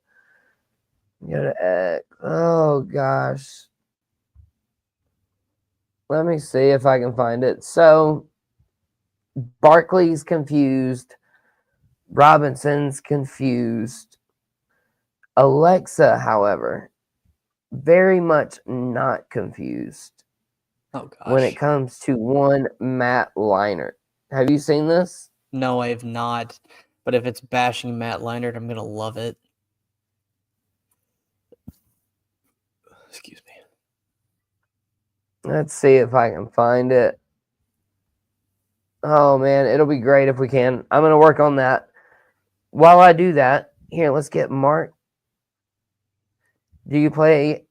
Go to X. Oh gosh. Let me see if I can find it. So Barkley's confused. Robinson's confused. Alexa, however, very much not confused. Oh gosh. When it comes to one Matt Leinart. Have you seen this? No, I have not. But if it's bashing Matt Leinart, I'm gonna love it. Excuse me. Let's see if I can find it. Oh man, it'll be great if we can. I'm gonna work on that. While I do that, here, let's get Mark. Do you play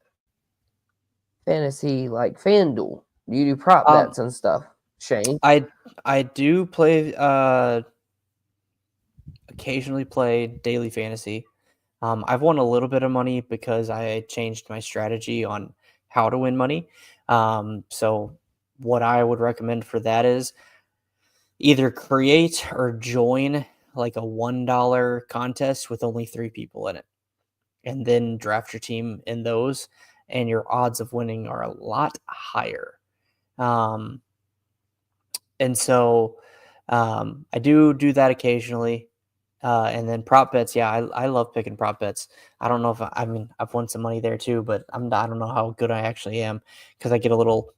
fantasy like FanDuel? Do you do prop bets and stuff, Shane? I do play occasionally play daily fantasy. I've won a little bit of money because I changed my strategy on how to win money. So what I would recommend for that is either create or join like a $1 contest with only 3 people in it, and then draft your team in those, and your odds of winning are a lot higher. And so I do that occasionally. And then prop bets, yeah, I love picking prop bets. I don't know if I mean I've won some money there too, but I don't know how good I actually am because I get a little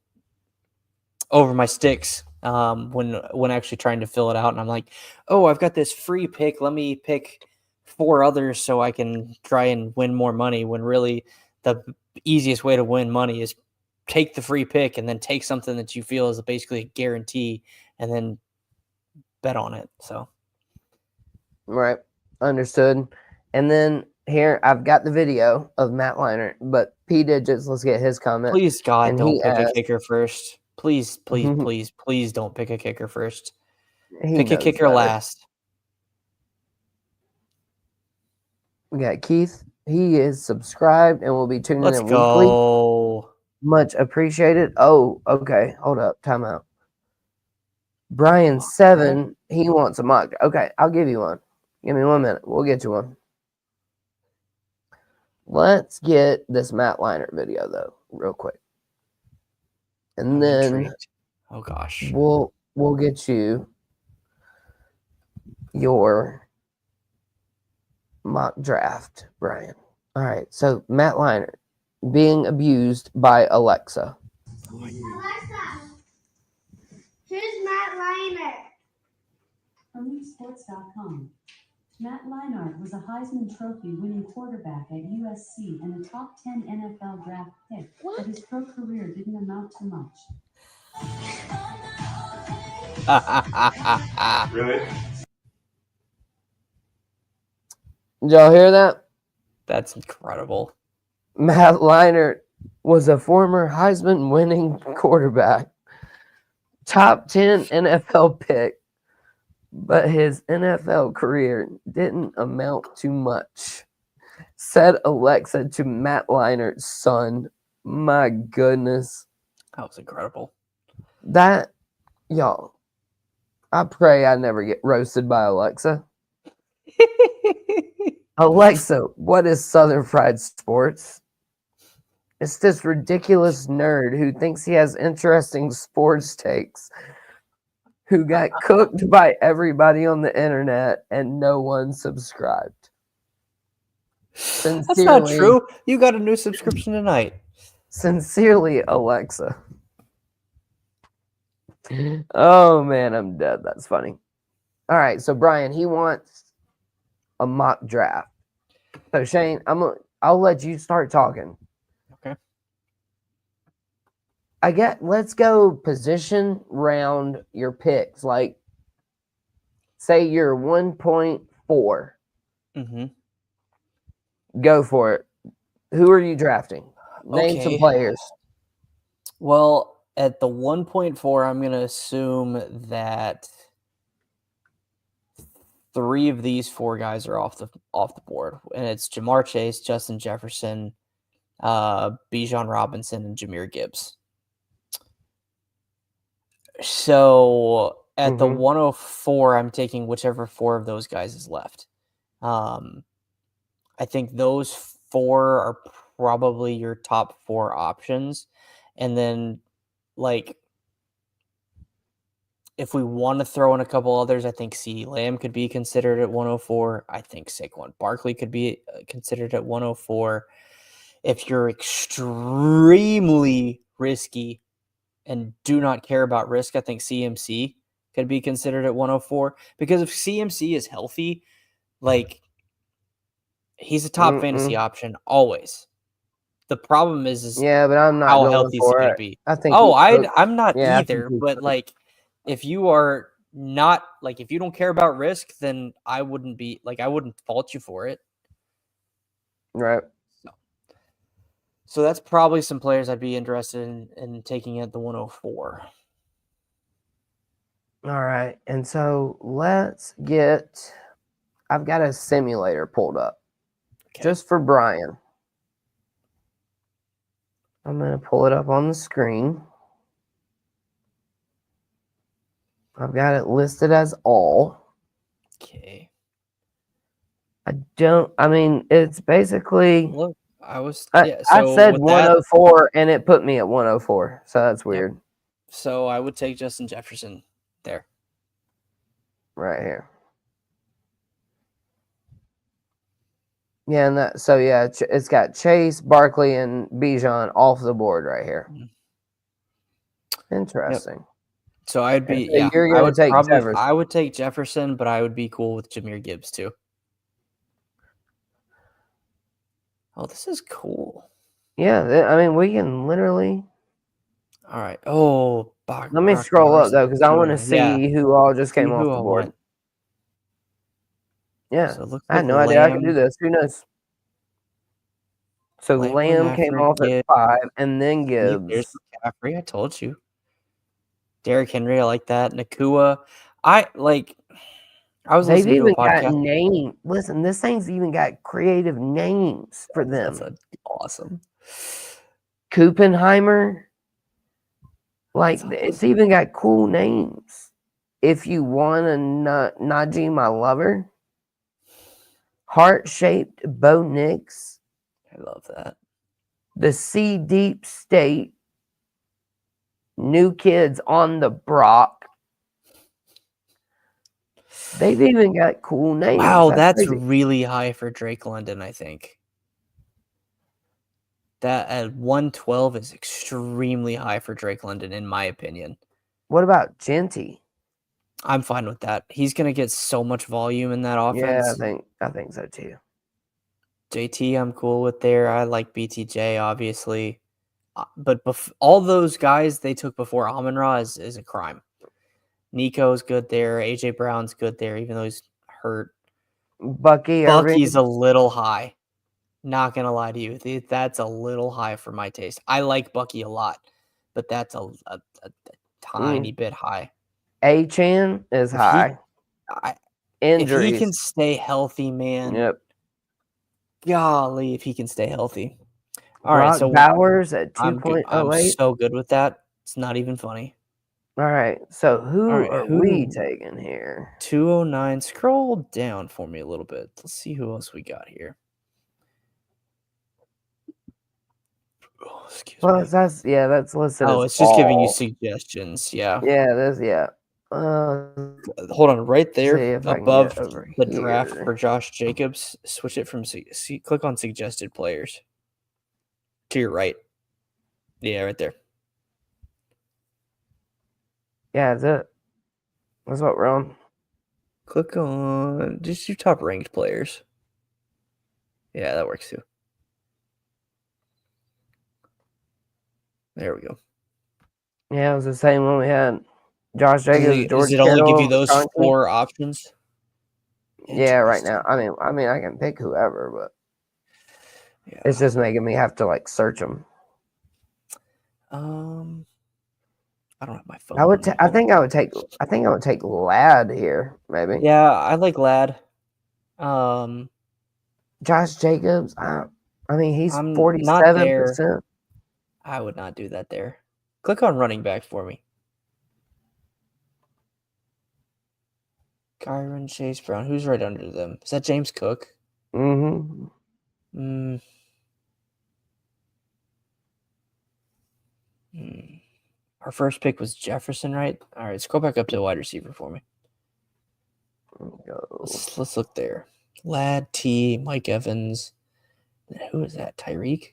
over my sticks when actually trying to fill it out, and I'm like, oh, I've got this free pick. Let me pick 4 others so I can try and win more money. When really the easiest way to win money is take the free pick and then take something that you feel is basically a guarantee and then bet on it. So. Right. Understood. And then here I've got the video of Matt Leinart, but P Digits, let's get his comment. Please, God, And don't he pick a asked- kicker first. Please, please, please, please don't pick a kicker first. He Pick a knows kicker better. last. We got Keith. He is subscribed and will be tuning Let's in weekly. go. Much appreciated. Oh, okay. Hold up. Time out. Brian 7, he wants a mock. Okay, I'll give you one. Give me 1 minute. We'll get you one. Let's get this Matt Leinart video though, real quick. And I'm then intrigued. Oh gosh. we'll get you your mock draft, Brian. All right. So Matt Leinart being abused by Alexa. Alexa, here's Matt Leinart. EliteSports.com. Matt Leinart was a Heisman Trophy winning quarterback at USC and a top 10 NFL draft pick, but his pro career didn't amount to much. Really? Did y'all hear that? That's incredible. Matt Leinart was a former Heisman winning quarterback, top 10 NFL pick, but his NFL career didn't amount to much, said Alexa to Matt Leinart's son. My goodness. That was incredible. That, y'all, I pray I never get roasted by Alexa. Alexa, what is Southern Fried Sports? It's this ridiculous nerd who thinks he has interesting sports takes, who got cooked by everybody on the internet and no one subscribed. That's not true. You got a new subscription tonight. Sincerely, Alexa. Oh man, I'm dead. That's funny. All right, so Brian, he wants a mock draft. So Shane, I'll let you start talking. Okay. Let's go position round your picks. Like, say you're 1.4. Mm-hmm. Go for it. Who are you drafting? Name some Okay. players. Well, at the 1.4, I'm going to assume that 3 of these 4 guys are off the board, and it's Jamar Chase, Justin Jefferson, Bijan Robinson, and Jahmyr Gibbs. So at the 104, I'm taking whichever 4 of those guys is left. I think those 4 are probably your top 4 options. And then, like, if we want to throw in a couple others, I think CeeDee Lamb could be considered at 104. I think Saquon Barkley could be considered at 104. If you're extremely risky and do not care about risk, I think CMC could be considered at 104. Because if CMC is healthy, like, he's a top fantasy option always. The problem is Yeah, but I'm not how going healthy is he for going it. to be? I think. I'm not Yeah, I think either. he's But cooked. like, if you are not like, if you don't care about risk, then I wouldn't fault you for it. Right. So that's probably some players I'd be interested in taking at the 104. All right. And so let's get. I've got a simulator pulled up Okay. just for Brian. I'm going to pull it up on the screen. I've got it listed as all. Okay. I mean, it's basically. Look, I I so said with that, 104 and it put me at 104. So that's weird. so I would take Justin Jefferson there. Right here. Yeah, and it's got Chase, Barkley, and Bijan off the board right here. Interesting. So I'd be so you're I gonna would take probably Jefferson. I would take Jefferson, but I would be cool with Jahmyr Gibbs too. Oh, this is cool. Yeah, I mean, we can literally. All right. Oh, Let me scroll up though, because I want to see who all just came off the board. Yeah, So it looks I had like no idea I could Lamb- do this. Who knows? So Lamb, Lamb came McCaffrey, off at Gibbs. 5, and then There's Gibbs. McCaffrey. I told you. Derrick Henry, I like that. Nakua. I was They've listening to a even got podcast. names. Listen, this thing's even got creative names for them. That's awesome. Kuppenheimer. Like, That's it's even got cool names. If you want a Najee, my lover. Heart-shaped Bo Nix. I love that. The Sea Deep State. New Kids on the Brock. They've even got cool names. Wow, that's crazy. really high for Drake London, I think. That at 112 is extremely high for Drake London, in my opinion. What about Genty? I'm fine with that. He's going to get so much volume in that offense. Yeah, I think so too. JT, I'm cool with there. I like BTJ, obviously. But all those guys they took before Amon-Ra is a crime. Nico's good there. AJ Brown's good there, even though he's hurt. Bucky's a little high. Not going to lie to you. That's a little high for my taste. I like Bucky a lot, but that's a tiny bit high. Achane is high. Injuries. If he can stay healthy, man. Yep. Golly, if he can stay healthy. All Brock right, so Bowers at I'm 2.08. so good with that. It's not even funny. All right. So who All right, are we taking here? 209. Scroll down for me a little bit. Let's see who else we got here. Oh, excuse me. That's listed. Oh, as it's just giving you all. suggestions. Yeah. Yeah. Hold on, right there see if I can above get over the draft here. for Josh Jacobs. Switch it from click on suggested players to your right. Yeah, right there. Yeah, that's it. That's what we're on. Click on just your top ranked players. Yeah, that works too. There we go. Yeah, it was the same one we had. Josh Jacobs, George Does it only give you Kittle, those Chauncey. 4 options? Yeah, right Interesting. now. I mean, I can pick whoever, but Yeah. it's just making me have to like search them. I don't have my phone. I think I would take Ladd here, maybe. Yeah, I like Ladd. Josh Jacobs. I mean, he's I'm not 47%. I would not do that there. Click on running back for me. Kyron Chase Brown. Who's right under them? Is that James Cook? Mm-hmm. Our first pick was Jefferson, right? All right, scroll back up to wide receiver for me. Let's look there. Ladd, T, Mike Evans. Who is that? Tyreek?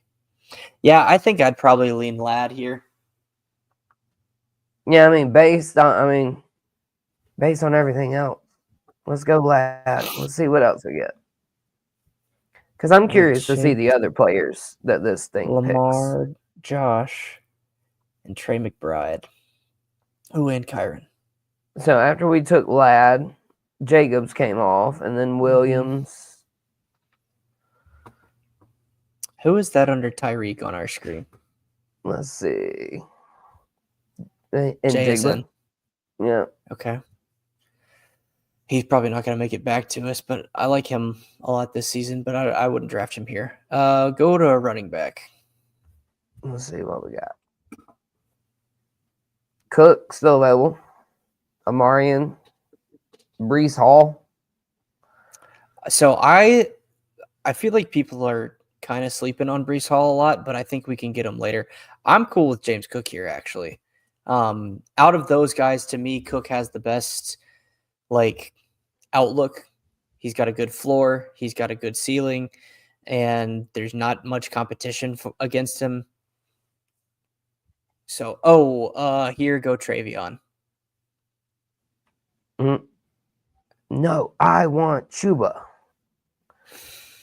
Yeah, I think I'd probably lean Ladd here. Yeah, I mean, based on everything else, let's go Ladd. Let's see what else we get. Because I'm curious to see the other players that this thing Lamar, picks. Josh, and Trey McBride. Ooh, and Kyron. So after we took Ladd, Jacobs came off, and then Williams. Who is that under Tyreek on our screen? Let's see. And JSN. Jigba. Yeah. Okay. He's probably not going to make it back to us, but I like him a lot this season, but I wouldn't draft him here. Go to a running back. Let's see what we got. Cook still available. Amarian. Brees Hall. So I feel like people are kind of sleeping on Brees Hall a lot, but I think we can get him later. I'm cool with James Cook here, actually. Out of those guys, to me, Cook has the best outlook. He's got a good floor. He's got a good ceiling, and there's not much competition against him. So, here go Travion. No, I want Chuba.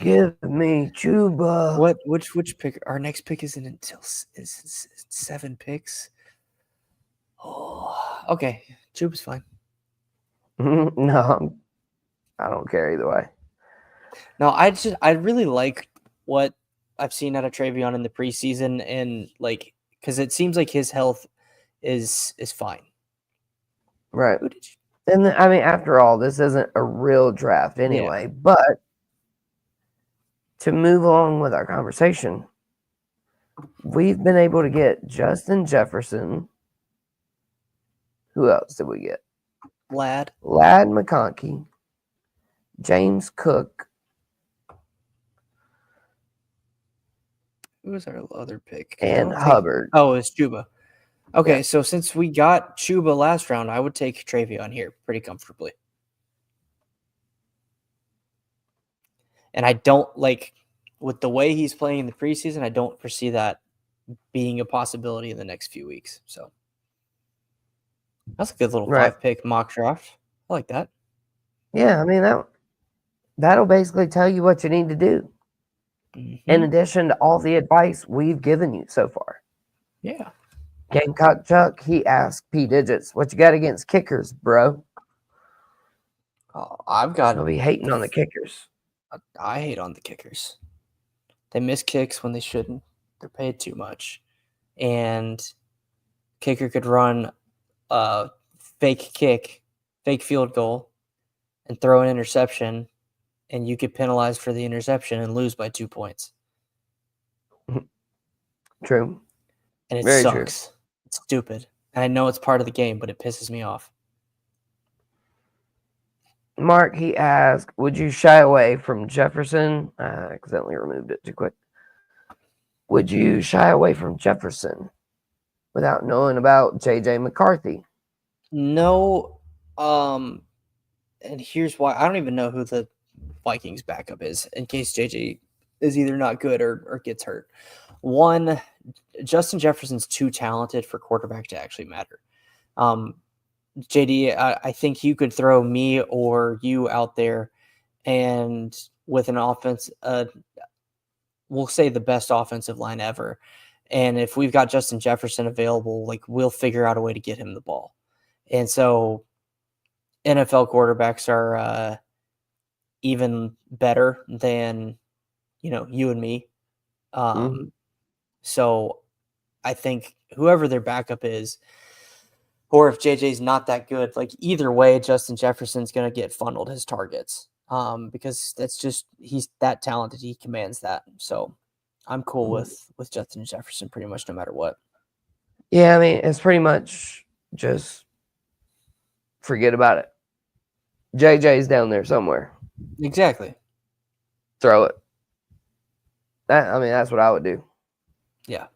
Give me Chuba. Which pick? Our next pick isn't until is 7 picks. Oh, okay. Chuba's fine. No, I don't care either way. No, I really like what I've seen out of Travion in the preseason, and because it seems like his health is fine. Right. Who did you? And I mean, after all, this isn't a real draft anyway. But to move along with our conversation, we've been able to get Justin Jefferson. Who else did we get? Ladd McConkey, James Cook. Who was our other pick? And Hubbard. Oh, it's Chuba. Okay, Yeah. so since we got Chuba last round, I would take Travion here pretty comfortably. And I don't with the way he's playing in the preseason, I don't foresee that being a possibility in the next few weeks. So that's a good little 5-pick mock draft. I like that. Yeah, I mean that'll basically tell you what you need to do. Mm-hmm. In addition to all the advice we've given you so far. Yeah. Gamecock Chuck, he asked P Digits, what you got against kickers, bro? I've got I'll be hating on the kickers. I hate on the kickers. They miss kicks when they shouldn't. They're paid too much. And kicker could run a fake kick, fake field goal, and throw an interception, and you get penalized for the interception and lose by 2 points. True. And it Very sucks. true. It's stupid. And I know it's part of the game, but it pisses me off. Mark, he asked, would you shy away from Jefferson? I accidentally removed it too quick. Would you shy away from Jefferson without knowing about J.J. McCarthy? No. And here's why. I don't even know who the Vikings backup is in case JJ is either not good or gets hurt. One, Justin Jefferson's too talented for quarterback to actually matter. JD, I think you could throw me or you out there and with an offense, we'll say the best offensive line ever. And if we've got Justin Jefferson available, we'll figure out a way to get him the ball. And so NFL quarterbacks are even better than, you and me. So I think whoever their backup is, or if JJ's not that good, either way, Justin Jefferson's going to get funneled his targets because he's that talented. He commands that. So I'm cool with Justin Jefferson pretty much no matter what. Yeah, I mean, it's pretty much just forget about it. JJ's down there somewhere. Exactly. Throw it. That's what I would do. Yeah.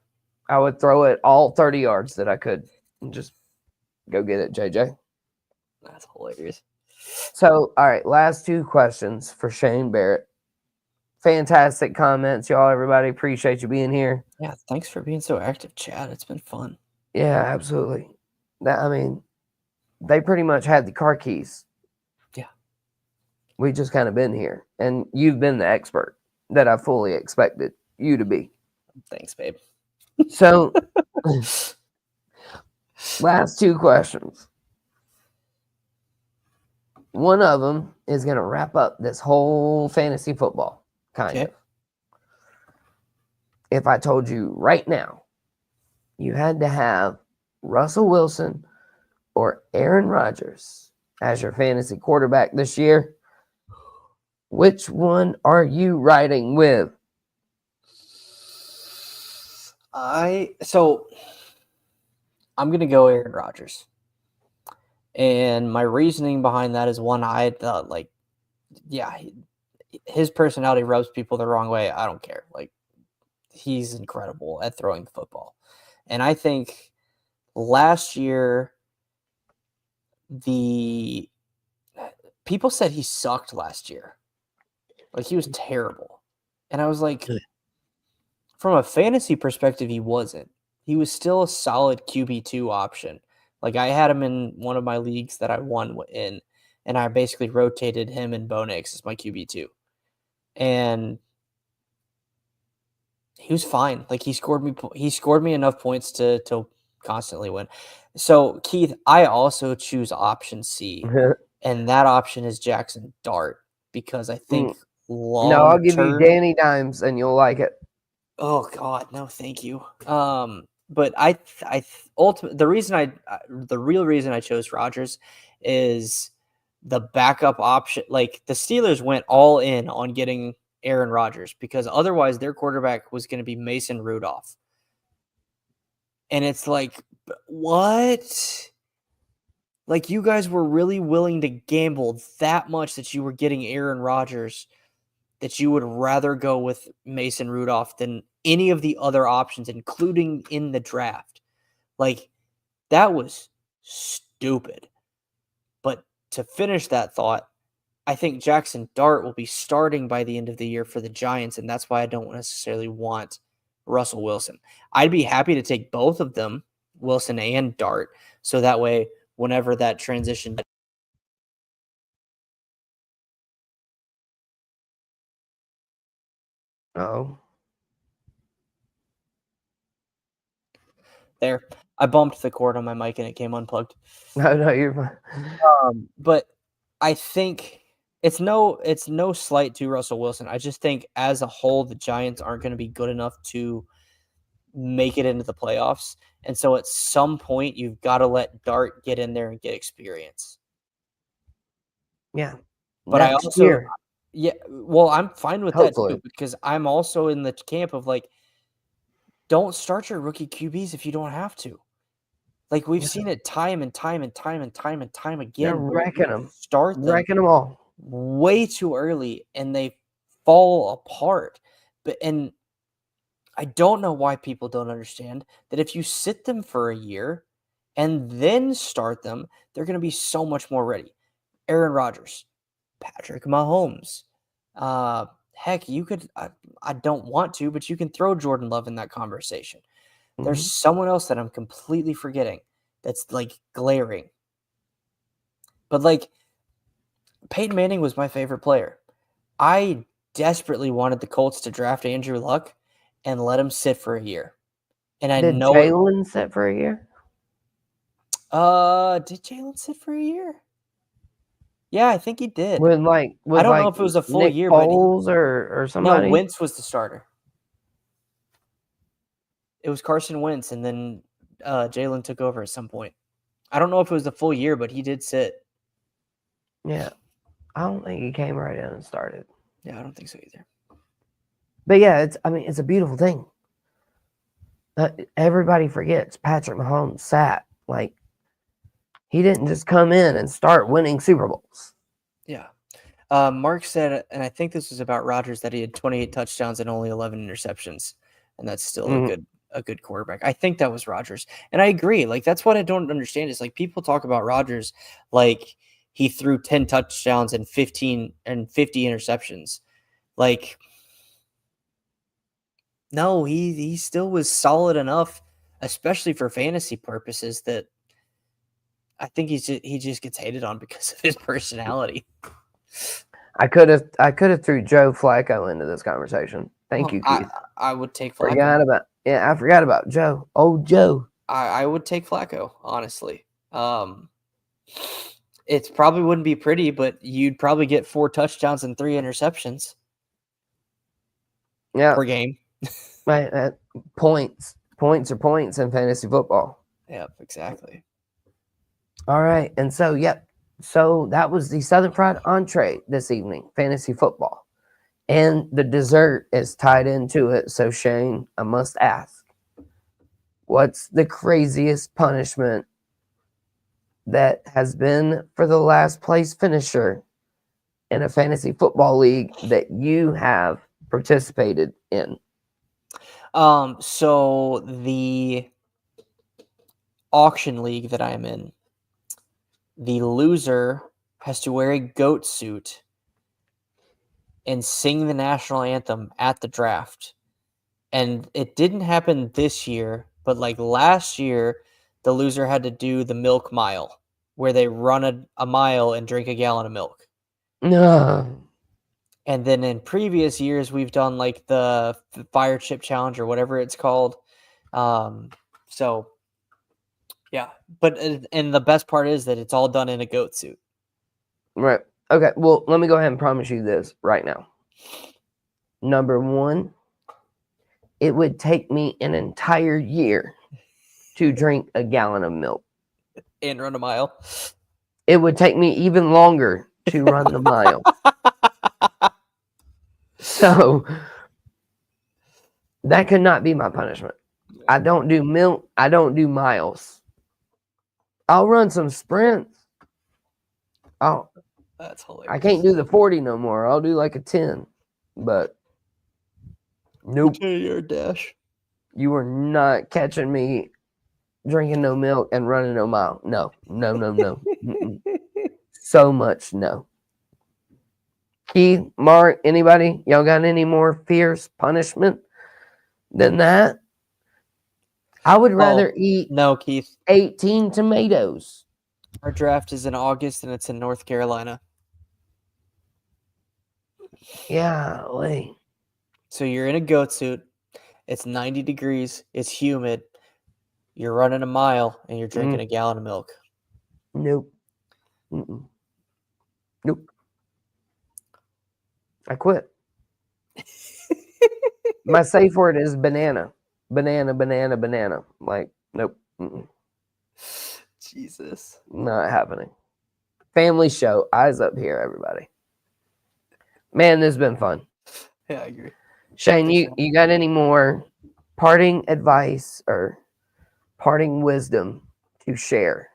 I would throw it all 30 yards that I could and just go get it, JJ. That's hilarious. So, all right, last 2 questions for Shane Barrett. Fantastic comments, y'all. Everybody, appreciate you being here. Yeah, thanks for being so active, Chad. It's been fun. Yeah, absolutely. They pretty much had the car keys. Yeah. We just kind of been here, and you've been the expert that I fully expected you to be. Thanks, babe. So, last 2 questions. One of them is going to wrap up this whole fantasy football, kind of. if I told you right now you had to have Russell Wilson or Aaron Rodgers as your fantasy quarterback this year, which one are you riding with? I'm gonna go Aaron Rodgers, and my reasoning behind that is one, I thought his personality rubs people the wrong way. I don't care. Like, he's incredible at throwing the football, and I think last year the people said he sucked last year, like he was terrible, and I was like, from a fantasy perspective, he wasn't. He was still a solid QB2 option. Like, I had him in one of my leagues that I won in, and I basically rotated him and Bo Nix as my QB2. And he was fine. Like, he scored me enough points to constantly win. So, Keith, I also choose option C, and that option is Jackson Dart, because I think No, I'll give you long-term- Danny Dimes and you'll like it. Oh God, no, thank you. But ultimately, the real reason I chose Rodgers is the backup option. Like, the Steelers went all in on getting Aaron Rodgers because otherwise their quarterback was going to be Mason Rudolph. And it's like, what? Like, you guys were really willing to gamble that much that you were getting Aaron Rodgers, that you would rather go with Mason Rudolph than any of the other options, including in the draft. Like, that was stupid. But to finish that thought, I think Jackson Dart will be starting by the end of the year for the Giants, and that's why I don't necessarily want Russell Wilson. I'd be happy to take both of them, Wilson and Dart, so that way whenever that transition Oh. there, I bumped the cord on my mic and it came unplugged. No, you're fine. But I think it's no slight to Russell Wilson. I just think as a whole, the Giants aren't going to be good enough to make it into the playoffs. And so at some point, you've got to let Dart get in there and get experience. Yeah. But I also, well, I'm fine with that Hopefully. too, because I'm also in the camp of like, don't start your rookie QBs if you don't have to. Like, we've seen it time and time again. They're where wrecking you them. Start them Wrecking them all. way too early and they fall apart. And I don't know why people don't understand that if you sit them for a year and then start them, they're going to be so much more ready. Aaron Rodgers, Patrick Mahomes. Heck, you could, I don't want to, but you can throw Jordan Love in that conversation. There's someone else that I'm completely forgetting that's like glaring. But like, Peyton Manning was my favorite player. I desperately wanted the Colts to draft Andrew Luck and let him sit for a year. And I Did know Jalen sit for a year? did Jalen sit for a year? Yeah, I think he did. With I don't know if it was a full Nick year, but Foles or somebody. no, Wentz was the starter. It was Carson Wentz, and then Jalen took over at some point. I don't know if it was a full year, but he did sit. Yeah. I don't think he came right in and started. Yeah, I don't think so either. But yeah, it's a beautiful thing. Everybody forgets Patrick Mahomes sat. Like, he didn't just come in and start winning Super Bowls. Yeah. Mark said, and I think this was about Rodgers, that he had 28 touchdowns and only 11 interceptions, and that's still a good quarterback. I think that was Rodgers, and I agree. Like, that's what I don't understand is like people talk about Rodgers like he threw 10 touchdowns and 50 interceptions. Like, no, he still was solid enough, especially for fantasy purposes, that I think he just gets hated on because of his personality. I could have threw Joe Flacco into this conversation. Thank you, Keith. I would take Flacco. I forgot about Joe. Old Joe. I would take Flacco, honestly. It probably wouldn't be pretty, but you'd probably get 4 touchdowns and 3 interceptions. Yeah. Per game. Right, points are points in fantasy football. Yep, exactly. All right, and so so that was the Southern Fried entree this evening, fantasy football, and the dessert is tied into it. So Shane, I must ask, what's the craziest punishment that has been for the last place finisher in a fantasy football league that you have participated in? So the auction league that I'm in, the loser has to wear a goat suit and sing the national anthem at the draft. And it didn't happen this year, but like last year, the loser had to do the milk mile, where they run a mile and drink a gallon of milk. No. And then in previous years, we've done like the fire chip challenge or whatever it's called. So, yeah. But and the best part is that it's all done in a goat suit. Right. Okay. Well, let me go ahead and promise you this right now. Number one, it would take me an entire year to drink a gallon of milk. And run a mile. It would take me even longer to run the mile. So that could not be my punishment. I don't do milk. I don't do miles. I'll run some sprints. That's hilarious. I can't do the 40 no more. I'll do like a 10. But nope. 10-yard dash. You are not catching me drinking no milk and running no mile. No. Mm-mm. So much no. Keith, Mark, anybody? Y'all got any more fierce punishment than that? I would rather eat No, Keith. 18 tomatoes. Our draft is in August and it's in North Carolina. Yeah, So you're in a goat suit. It's 90 degrees. It's humid. You're running a mile and you're drinking a gallon of milk. Nope. Mm-mm. Nope. I quit. My safe word is banana. Banana. Like, nope. Mm-mm. Jesus. Not happening. Family show. Eyes up here, everybody. Man, this has been fun. Yeah, I agree. Shane, you got any more parting advice or parting wisdom to share?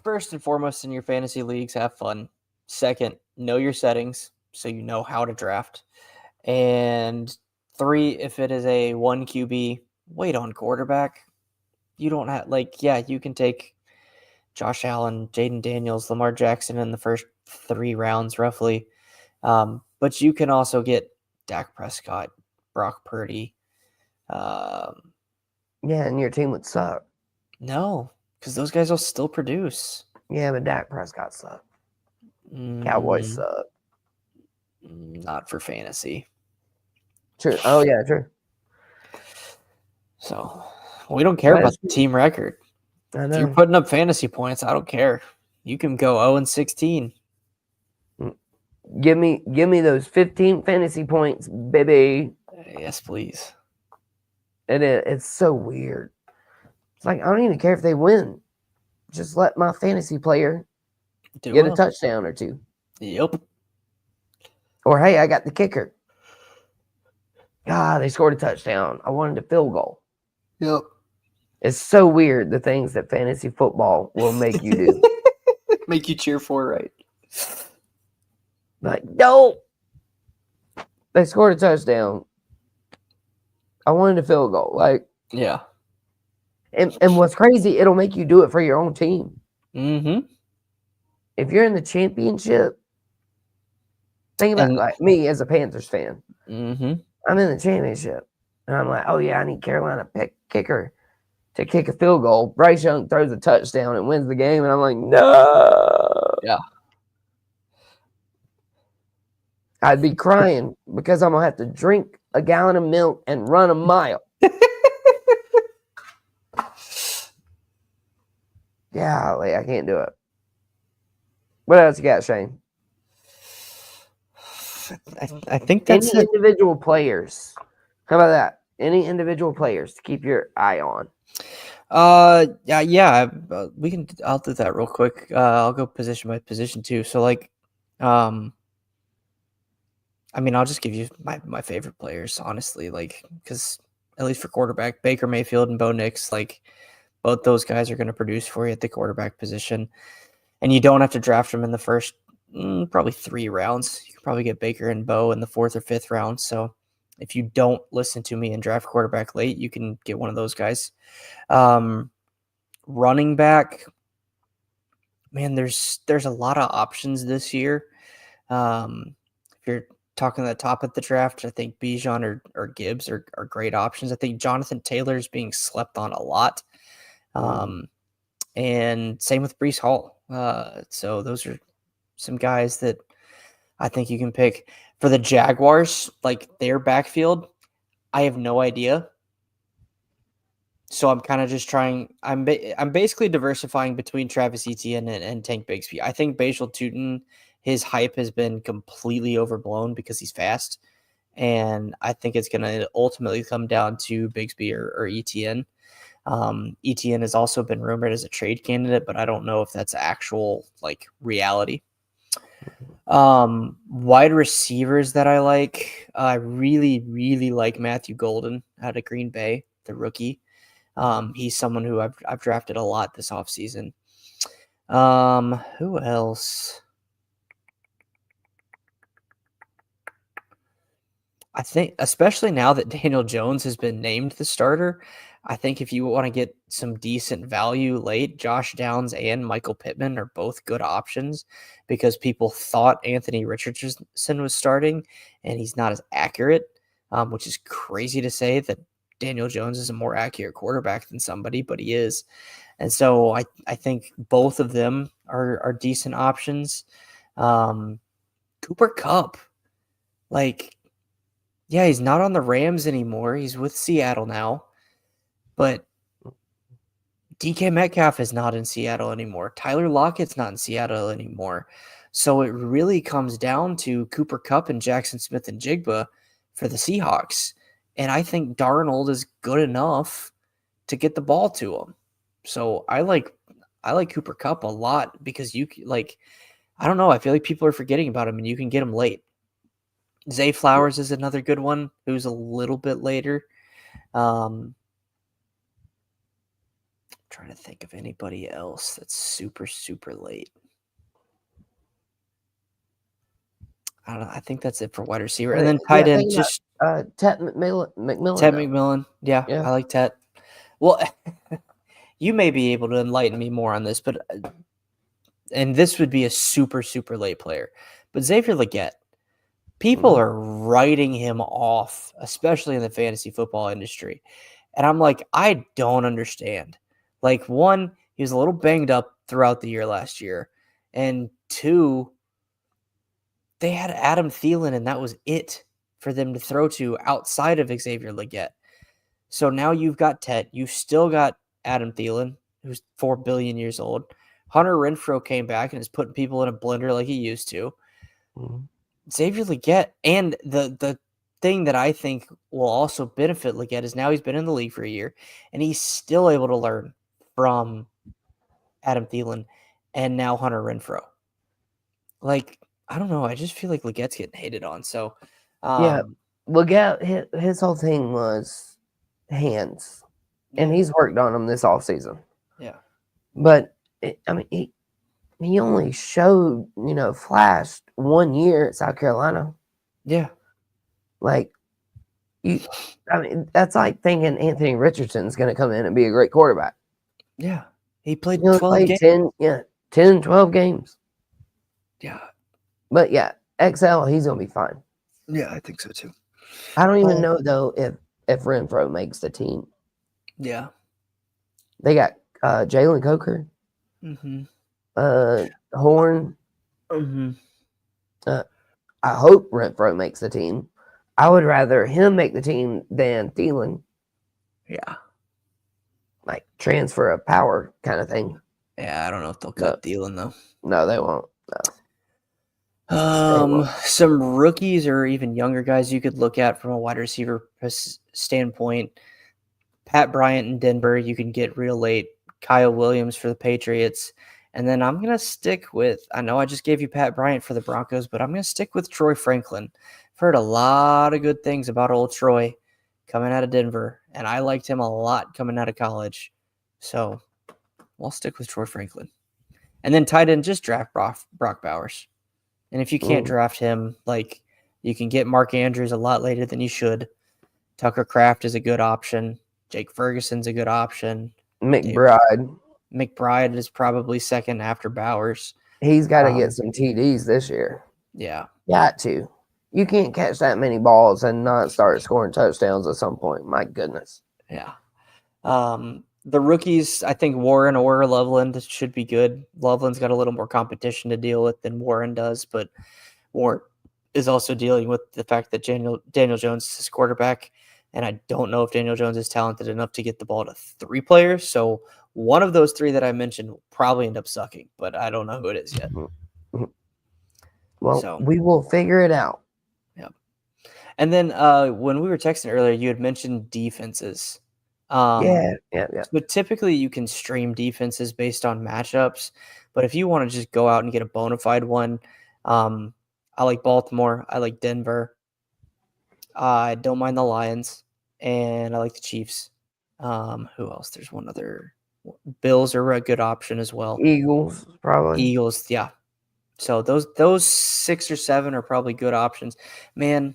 First and foremost, in your fantasy leagues, have fun. Second, know your settings so you know how to draft. And 3, if it is a 1 QB, wait on quarterback. You don't have you can take Josh Allen, Jaden Daniels, Lamar Jackson in the first 3 rounds roughly. But you can also get Dak Prescott, Brock Purdy. Yeah, and your team would suck. No, because those guys will still produce. Yeah, but Dak Prescott suck. Cowboys suck. Not for fantasy. True. Oh, yeah, true. So we don't care about the team record. I If know. you're putting up fantasy points, I don't care. You can go 0-16. Give me those 15 fantasy points, baby. Yes, please. It's so weird. It's like I don't even care if they win. Just let my fantasy player get a touchdown or 2. Yep. Or hey, I got the kicker. God, they scored a touchdown. I wanted a field goal. Yep. It's so weird the things that fantasy football will make you do. Make you cheer for, right? Like, no. They scored a touchdown. I wanted a field goal. Like, Yeah. and what's crazy, it'll make you do it for your own team. Mm-hmm. If you're in the championship, think about like me as a Panthers fan. Mm-hmm. I'm in the championship. And I'm like, oh yeah, I need Carolina kicker to kick a field goal. Bryce Young throws a touchdown and wins the game. And I'm like, no. Yeah. I'd be crying because I'm going to have to drink a gallon of milk and run a mile. Golly, I can't do it. What else you got, Shane? I think that's Any it. individual players? How about that? Any individual players to keep your eye on? Yeah. We can. I'll do that real quick. I'll go position by position too. So like, I mean, I'll just give you my favorite players, honestly. Like, because at least for quarterback, Baker Mayfield and Bo Nix, like both those guys are going to produce for you at the quarterback position, and you don't have to draft them in the first probably 3 rounds. You can probably get Baker and Bo in the 4th or 5th round. So if you don't listen to me and draft quarterback late, you can get one of those guys. Running back, man, there's a lot of options this year. If you're talking at the top of the draft, I think Bijan or Gibbs are great options. I think Jonathan Taylor is being slept on a lot. And same with Breece Hall. So those are some guys that I think you can pick. For the Jaguars, like their backfield, I have no idea. So I'm kind of just trying. I'm basically diversifying between Travis Etienne and Tank Bigsby. I think Bajal Tutin, his hype has been completely overblown because he's fast, and I think it's going to ultimately come down to Bigsby or Etienne. Etienne has also been rumored as a trade candidate, but I don't know if that's actual like reality. Wide receivers that I like, I really, really like Matthew Golden out of Green Bay, the rookie. He's someone who I've drafted a lot this offseason. Who else? I think, especially now that Daniel Jones has been named the starter, I think if you want to get some decent value late, Josh Downs and Michael Pittman are both good options because people thought Anthony Richardson was starting and he's not as accurate, which is crazy to say that Daniel Jones is a more accurate quarterback than somebody, but he is. And so I think both of them are decent options. Cooper Kupp, like, yeah, he's not on the Rams anymore. He's with Seattle now. But DK Metcalf is not in Seattle anymore. Tyler Lockett's not in Seattle anymore. So it really comes down to Cooper Kupp and Jackson Smith and Jigba for the Seahawks. And I think Darnold is good enough to get the ball to him. So I like Cooper Kupp a lot because I don't know. I feel like people are forgetting about him and you can get him late. Zay Flowers is another good one who's a little bit later. Trying to think of anybody else that's super, super late. I don't know. I think that's it for wide receiver. And then tight end, just Tet McMillan. Tet McMillan. Yeah, I like Tet. Well, you may be able to enlighten me more on this, but and this would be a super, super late player. But Xavier Legette, people are writing him off, especially in the fantasy football industry. And I'm like, I don't understand. Like, 1, he was a little banged up throughout the year last year. And 2, they had Adam Thielen, and that was it for them to throw to outside of Xavier Legette. So now you've got Tet. You've still got Adam Thielen, who's 4 billion years old. Hunter Renfrow came back and is putting people in a blender like he used to. Xavier Legette, and the thing that I think will also benefit Legette is now he's been in the league for a year, and he's still able to learn from Adam Thielen and now Hunter Renfrow. Like, I don't know. I just feel like Legette's getting hated on. So, yeah, Legette, his whole thing was hands, and he's worked on them this offseason. Yeah. But, he only showed, flashed 1 year at South Carolina. Yeah. Like, that's like thinking Anthony Richardson's going to come in and be a great quarterback. Yeah. He played 12 games. 10, 12 games. Yeah. But yeah, XL, he's going to be fine. Yeah, I think so too. I don't even know, though, if Renfrow makes the team. Yeah. They got Jalen Coker, Horn. I hope Renfrow makes the team. I would rather him make the team than Thielen. Yeah. Like, transfer of power kind of thing. Yeah, I don't know if they'll cut Thielen, though. No, they won't. No. Some rookies or even younger guys you could look at from a wide receiver standpoint. Pat Bryant in Denver, you can get real late. Kyle Williams for the Patriots. And then I'm going to stick with, I know I just gave you Pat Bryant for the Broncos, but I'm going to stick with Troy Franklin. I've heard a lot of good things about old Troy coming out of Denver, and I liked him a lot coming out of college. So I'll stick with Troy Franklin. And then tight end, just draft Brock Bowers. And if you can't draft him, like, you can get Mark Andrews a lot later than you should. Tucker Kraft is a good option. Jake Ferguson's a good option. McBride is probably second after Bowers. He's got to get some TDs this year. Yeah. Got to. You can't catch that many balls and not start scoring touchdowns at some point. My goodness. Yeah. The rookies, I think Warren or Loveland should be good. Loveland's got a little more competition to deal with than Warren does, but Warren is also dealing with the fact that Daniel Jones is his quarterback, and I don't know if Daniel Jones is talented enough to get the ball to 3 players. So one of those 3 that I mentioned will probably end up sucking, but I don't know who it is yet. Well, we will figure it out. Yeah. And then when we were texting earlier, you had mentioned defenses. Yeah. So typically you can stream defenses based on matchups, but if you want to just go out and get a bona fide one, I like Baltimore. I like Denver. I don't mind the Lions, and I like the Chiefs. Who else? There's one other. Bills are a good option as well. Eagles, probably. Eagles, yeah. So those 6 or 7 are probably good options, man.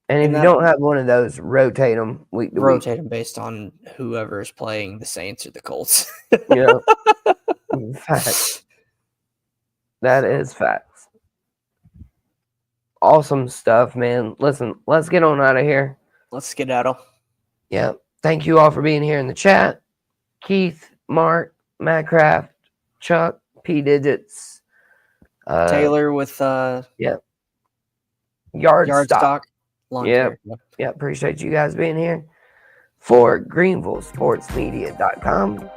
And if you don't have one of those, rotate them week to week. Rotate them based on whoever is playing the Saints or the Colts. Yeah. Facts. That is facts. Awesome stuff, man. Listen, let's get on out of here. Let's skedaddle. Yeah. Thank you all for being here in the chat. Keith, Mark, Matt Craft, Chuck, P Digits, Taylor with Yard Stock. Yeah. Appreciate you guys being here. For GreenvilleSportsMedia.com,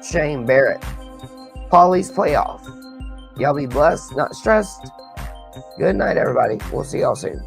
Shane Barrett, Paulie's Playoff. Y'all be blessed, not stressed. Good night, everybody. We'll see y'all soon.